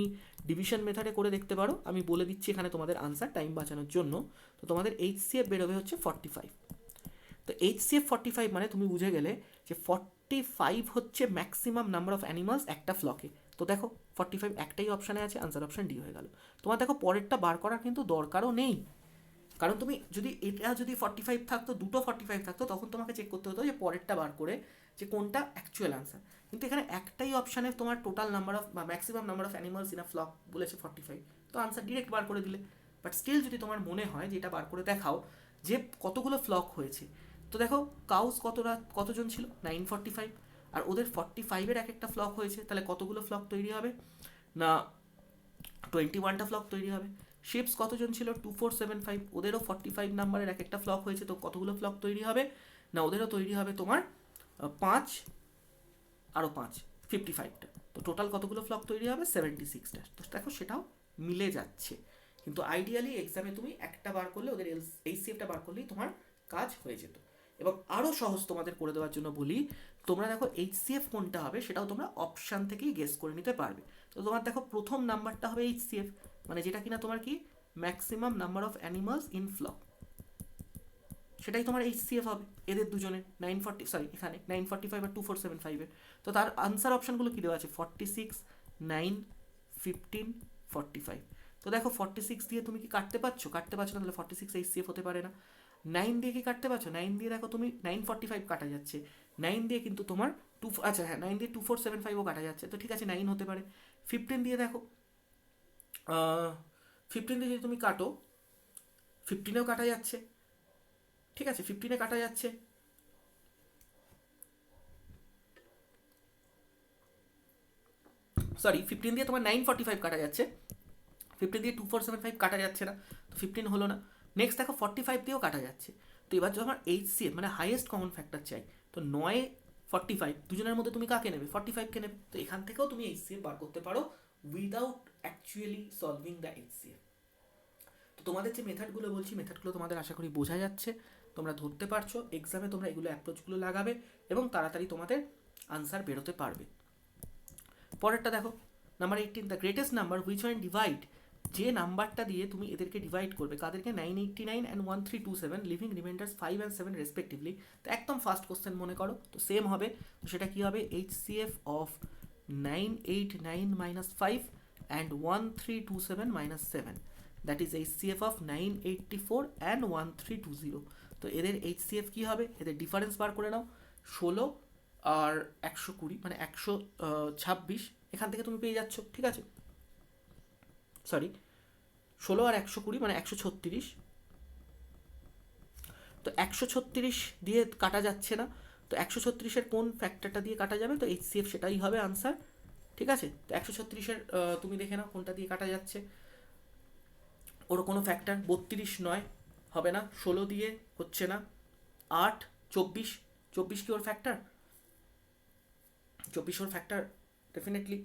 ডিভিশন মেথডে করে দেখতে পারো। আমি বলে দিচ্ছি এখানে তোমাদের আনসার টাইম বাঁচানোর জন্য। তো তোমাদের HCF বেরোবে হচ্ছে 45। তো HCF 45 মানে তুমি বুঝে গেলে যে 45 হচ্ছে ম্যাক্সিমাম নাম্বার অফ অ্যানিমালস একটা ফ্লকে। তো দেখো 45 একটাই অপশানে আছে, আনসার অপশান ডি হয়ে গেল। তোমার দেখো পরেরটা বার করার কিন্তু দরকারও নেই, কারণ তুমি যদি এটা যদি 45 থাকতো, দুটো 45 থাকতো, তখন তোমাকে চেক করতে হতো যে পরেরটা বার করে যে কোনটা অ্যাকচুয়াল আনসার। কিন্তু এখানে একটাই অপশানে তোমার টোটাল নাম্বার অফ বা maximum number of animals in a flock বলেছে 45, তো আনসার ডিরেক্ট বার করে দিলে। বাট স্টিল যদি তোমার মনে হয় যে এটা বার করে দেখাও যে কতগুলো ফ্লক হয়েছে, তো দেখো কাউস কতজন ছিল 945, আর ওদের 45-এর এক একটা ফ্লক হয়েছে, তাহলে কতগুলো ফ্লক তৈরি হবে না 21টা ফ্লক তৈরি হবে। শিপস কতজন ছিল? 2475, ওদেরও 45 নাম্বারের এক একটা ফ্লক হয়েছে, তো কতগুলো ফ্লক তৈরি হবে না, ওদেরও তৈরি হবে তোমার 5 আরও 5, 55টা। তো টোটাল কতগুলো ফ্লক তৈরি হবে? 76টা। তো দেখো সেটাও মিলে যাচ্ছে, কিন্তু আইডিয়ালি এক্সামে তুমি একটা বার করলে, ওদের এইচসিএফটা বার করলেই তোমার কাজ হয়ে যেত। এবং আরও সহজ তোমাদের করে দেওয়ার জন্য বলি, তোমরা দেখো এইচসিএফ কোনটা হবে সেটাও তোমরা অপশান থেকেই গেস করে নিতে পারবে। তো তোমার দেখো প্রথম নাম্বারটা হবে এইচসিএফ, মানে যেটা কিনা তোমার কি maximum number of animals in flock, সেটাই তোমার এইচসিএফ হবে এদের দুজনের 940, এখানে 945 আর 2475-এর। তো তার আনসার অপশানগুলো কী দেওয়া আছে? 46, 9, 15, 45। তো দেখো 46 দিয়ে তুমি কি কাটতে পারছো? কাটতে পারছো না, তাহলে 46 এইচসিএফ হতে পারে না। 9 দিয়ে কি কাটতে পারছো? 9 দিয়ে দেখো তুমি 945 কাটা যাচ্ছে, 9 দিয়ে কিন্তু তোমার আচ্ছা হ্যাঁ 9 দিয়ে 2475ও কাটা যাচ্ছে, তো ঠিক আছে 9 হতে পারে। 15 দিয়ে দেখো 15 দিয়ে যদি তুমি কাটো, 15এও কাটা যাচ্ছে, ঠিক আছে 15-এ কাটা যাচ্ছে। সরি 15 দিয়ে তোমার 945 কাটা যাচ্ছে, 15 দিয়ে 2475 কাটা যাচ্ছে না, তো 15 হলো না। নেক্সট দেখো 45 দিয়েও কাটা যাচ্ছে। তো এবার যদি আমার এইচসিএফ মানে হাইয়েস্ট কমন ফ্যাক্টর চাই, তো 9, 45 দুজনের মধ্যে তুমি কাকে নেবে? 45কে নেবে। তো এখান থেকেও তুমি এইচসিএফ বার করতে পারো without actually solving the HCF. তো তোমাদের যে মেথডগুলো বলছি, মেথডগুলো তোমাদের আশা করি বোঝা যাচ্ছে, তোমরা ধরতে পারছো। এক্সামে তোমরা এগুলো অ্যাপ্রোচগুলো লাগাবে এবং তাড়াতাড়ি তোমাদের আনসার বেরোতে পারবে। পরেরটা দেখো number 18, the greatest number which one divide, যে নাম্বারটা দিয়ে তুমি এদেরকে ডিভাইড করবে, কাদেরকে? 989 and 1327, living reminders 5 and 7 respectively. তো একদম ফার্স্ট কোশ্চেন মনে করো, তো সেম হবে। তো সেটা কি হবে? HCF of 989 minus 5 and 1327 minus 7, that is HCF of 984 and 1320। তো এদের এইচসিএফ কী হবে? এদের ডিফারেন্স বার করে নাও, 16 আর 120 মানে 126, এখান থেকে তুমি পেয়ে যাচ্ছ, ঠিক আছে সরি 16 আর 120 মানে 136। তো 136 দিয়ে কাটা যাচ্ছে না, তো 136-এর কোন ফ্যাক্টরটা দিয়ে কাটা যাবে? তো এইচসিএফ সেটাই হবে আনসার, ঠিক আছে। তো 136-এর তুমি দেখে নাও কোনটা দিয়ে কাটা যাচ্ছে, ওর কোনো ফ্যাক্টর 32 নয়, হবে না। 16 দিয়ে হচ্ছে না। 8, 24, 24 কি ওর ফ্যাক্টর? 24 ওর ফ্যাক্টর ডেফিনেটলি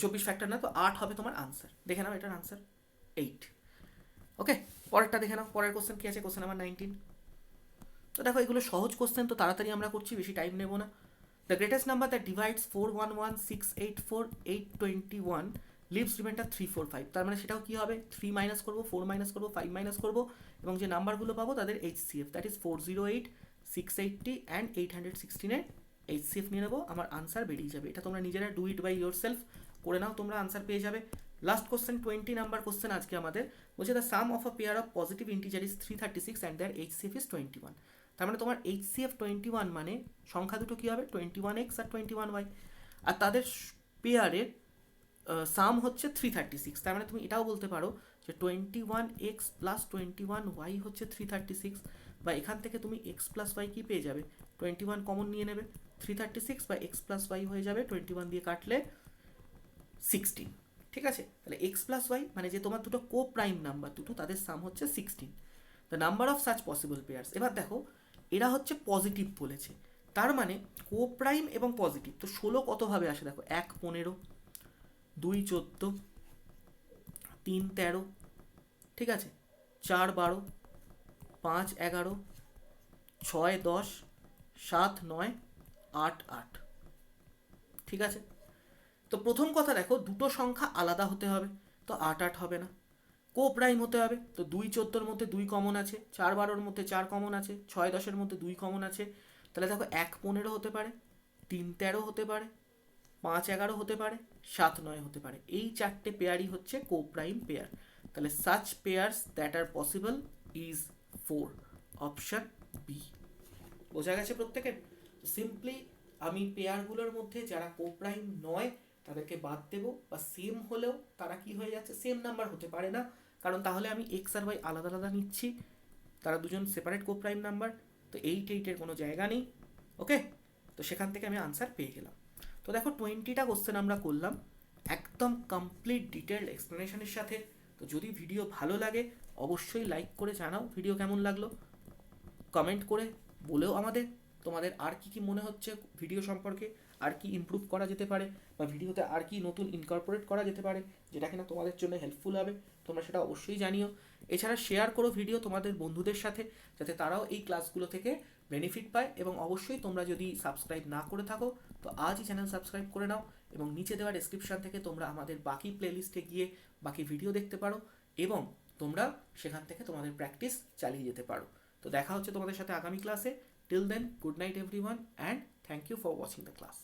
24 ফ্যাক্টর না, তো 8 হবে তোমার আনসার। দেখে নাও এটার আনসার 8। ওকে, পরেরটা দেখে নাও, পরের কোশ্চেন কী আছে? Question number 19। তো দেখো এগুলো সহজ কোশ্চেন, তো তাড়াতাড়ি আমরা করছি, বেশি টাইম নেবো না। The greatest number that divides 411, 684, 821 leaves remainder 345। তার মানে সেটাও কী হবে? 3 মাইনাস করবো, 4 মাইনাস করবো, 5 মাইনাস করবো, এবং যে নাম্বারগুলো পাবো তাদের এইচসিএফ, দ্যাট ইজ 408, 680 অ্যান্ড 816-এর এইচসিএফ নিয়ে নেবো, আমার আনসার বেরিয়ে যাবে। এটা তোমরা নিজেরা do it by yourself করে নাও, তোমরা আনসার পেয়ে যাবে। লাস্ট কোশ্চেন 20 নাম্বার কোশ্চেন আজকে আমাদের, বলছে the sum of a pair of positive integer is 336 and their HCF is 21। তার মানে তোমার এইচসিএফ 21 মানে সংখ্যা দুটো কী হবে? 21x আর 21y, আর তাদের পেয়ারের সাম হচ্ছে 336। তার মানে তুমি এটাও বলতে পারো যে 21x প্লাস 21y হচ্ছে 336, বা এখান থেকে তুমি x প্লাস y কি পেয়ে যাবে? 21 কমন নিয়ে নেবে, 336 বা x প্লাস y হয়ে যাবে 21 দিয়ে কাটলে 16, ঠিক আছে। তাহলে x প্লাস y মানে যে তোমার দুটো কো প্রাইম নাম্বার দুটো, তাদের সাম হচ্ছে 16, the number of such possible pairs. এবার দেখো এরা হচ্ছে পজিটিভ বলেছে, তার মানে কো প্রাইম এবং পজিটিভ। তো 16 কতভাবে আসে দেখো, 1 15, 2 14, 3 13, ঠিক আছে, 4 12, 5 11, 6 10, 7 9, 8 8, ঠিক আছে। তো প্রথম কথা দেখো দুটো সংখ্যা আলাদা হতে হবে, তো 8 8 হবে না। কো প্রাইম হতে হবে, তো 2 14-র মধ্যে 2 কমন আছে, 4 12-র মধ্যে 4 কমন আছে, 6 10-এর মধ্যে 2 কমন আছে, তাহলে দেখো 1 15 হতে পারে, 3 13 হতে পারে, 5 11 হতে পারে, 7 9 হতে পারে। এই চারটে পেয়ারই হচ্ছে কো প্রাইম পেয়ার। তাহলে such pairs that are possible is 4, option B. বোঝা গেছে প্রত্যেকের? সিম্পলি আমি পেয়ারগুলোর মধ্যে যারা কো প্রাইম নয় তাদেরকে বাদ দেবো, বা সেম হলেও তারা কি হয়ে যাচ্ছে, সেম নাম্বার হতে পারে না, কারণ তাহলে আমি এক্স আর ওয়াই আলাদা আলাদা নিচ্ছি, তারা দুজন সেপারেট কো প্রাইম নাম্বার, তো 8 কোনো জায়গা নেই। ওকে, তো সেখান থেকে আমি আনসার পেয়ে গেলাম। তো দেখো 20টা কোশ্চেন আমরা করলাম, একদম কমপ্লিট ডিটেলড এক্সপ্লেনেশনের সাথে। তো যদি ভিডিও ভালো লাগে অবশ্যই লাইক করে জানাও ভিডিও কেমন লাগলো, কমেন্ট করে বলেও আমাদের তোমাদের আর কি কি মনে হচ্ছে ভিডিও সম্পর্কে, আর কি ইমপ্রুভ করা যেতে পারে, বা ভিডিওতে আর কি নতুন ইনকর্পোরেট করা যেতে পারে যেটা কিনা তোমাদের জন্য হেল্পফুল হবে, তোমরা সেটা অবশ্যই জানিও। এছাড়া শেয়ার করো ভিডিও তোমাদের বন্ধুদের সাথে, যাতে তারাও এই ক্লাসগুলো থেকে বেনিফিট পায়। এবং অবশ্যই তোমরা যদি সাবস্ক্রাইব না করে থাকো তো আজই চ্যানেল সাবস্ক্রাইব করে নাও, এবং নিচে দেওয়া ডেসক্রিপশন থেকে তোমরা আমাদের বাকি প্লেলিস্টে গিয়ে বাকি ভিডিও দেখতে পারো, এবং তোমরা সেখান থেকে তোমাদের প্র্যাকটিস চালিয়ে যেতে পারো। তো দেখা হচ্ছে তোমাদের সাথে আগামী ক্লাসে। Till then, good night everyone, and thank you for watching the class.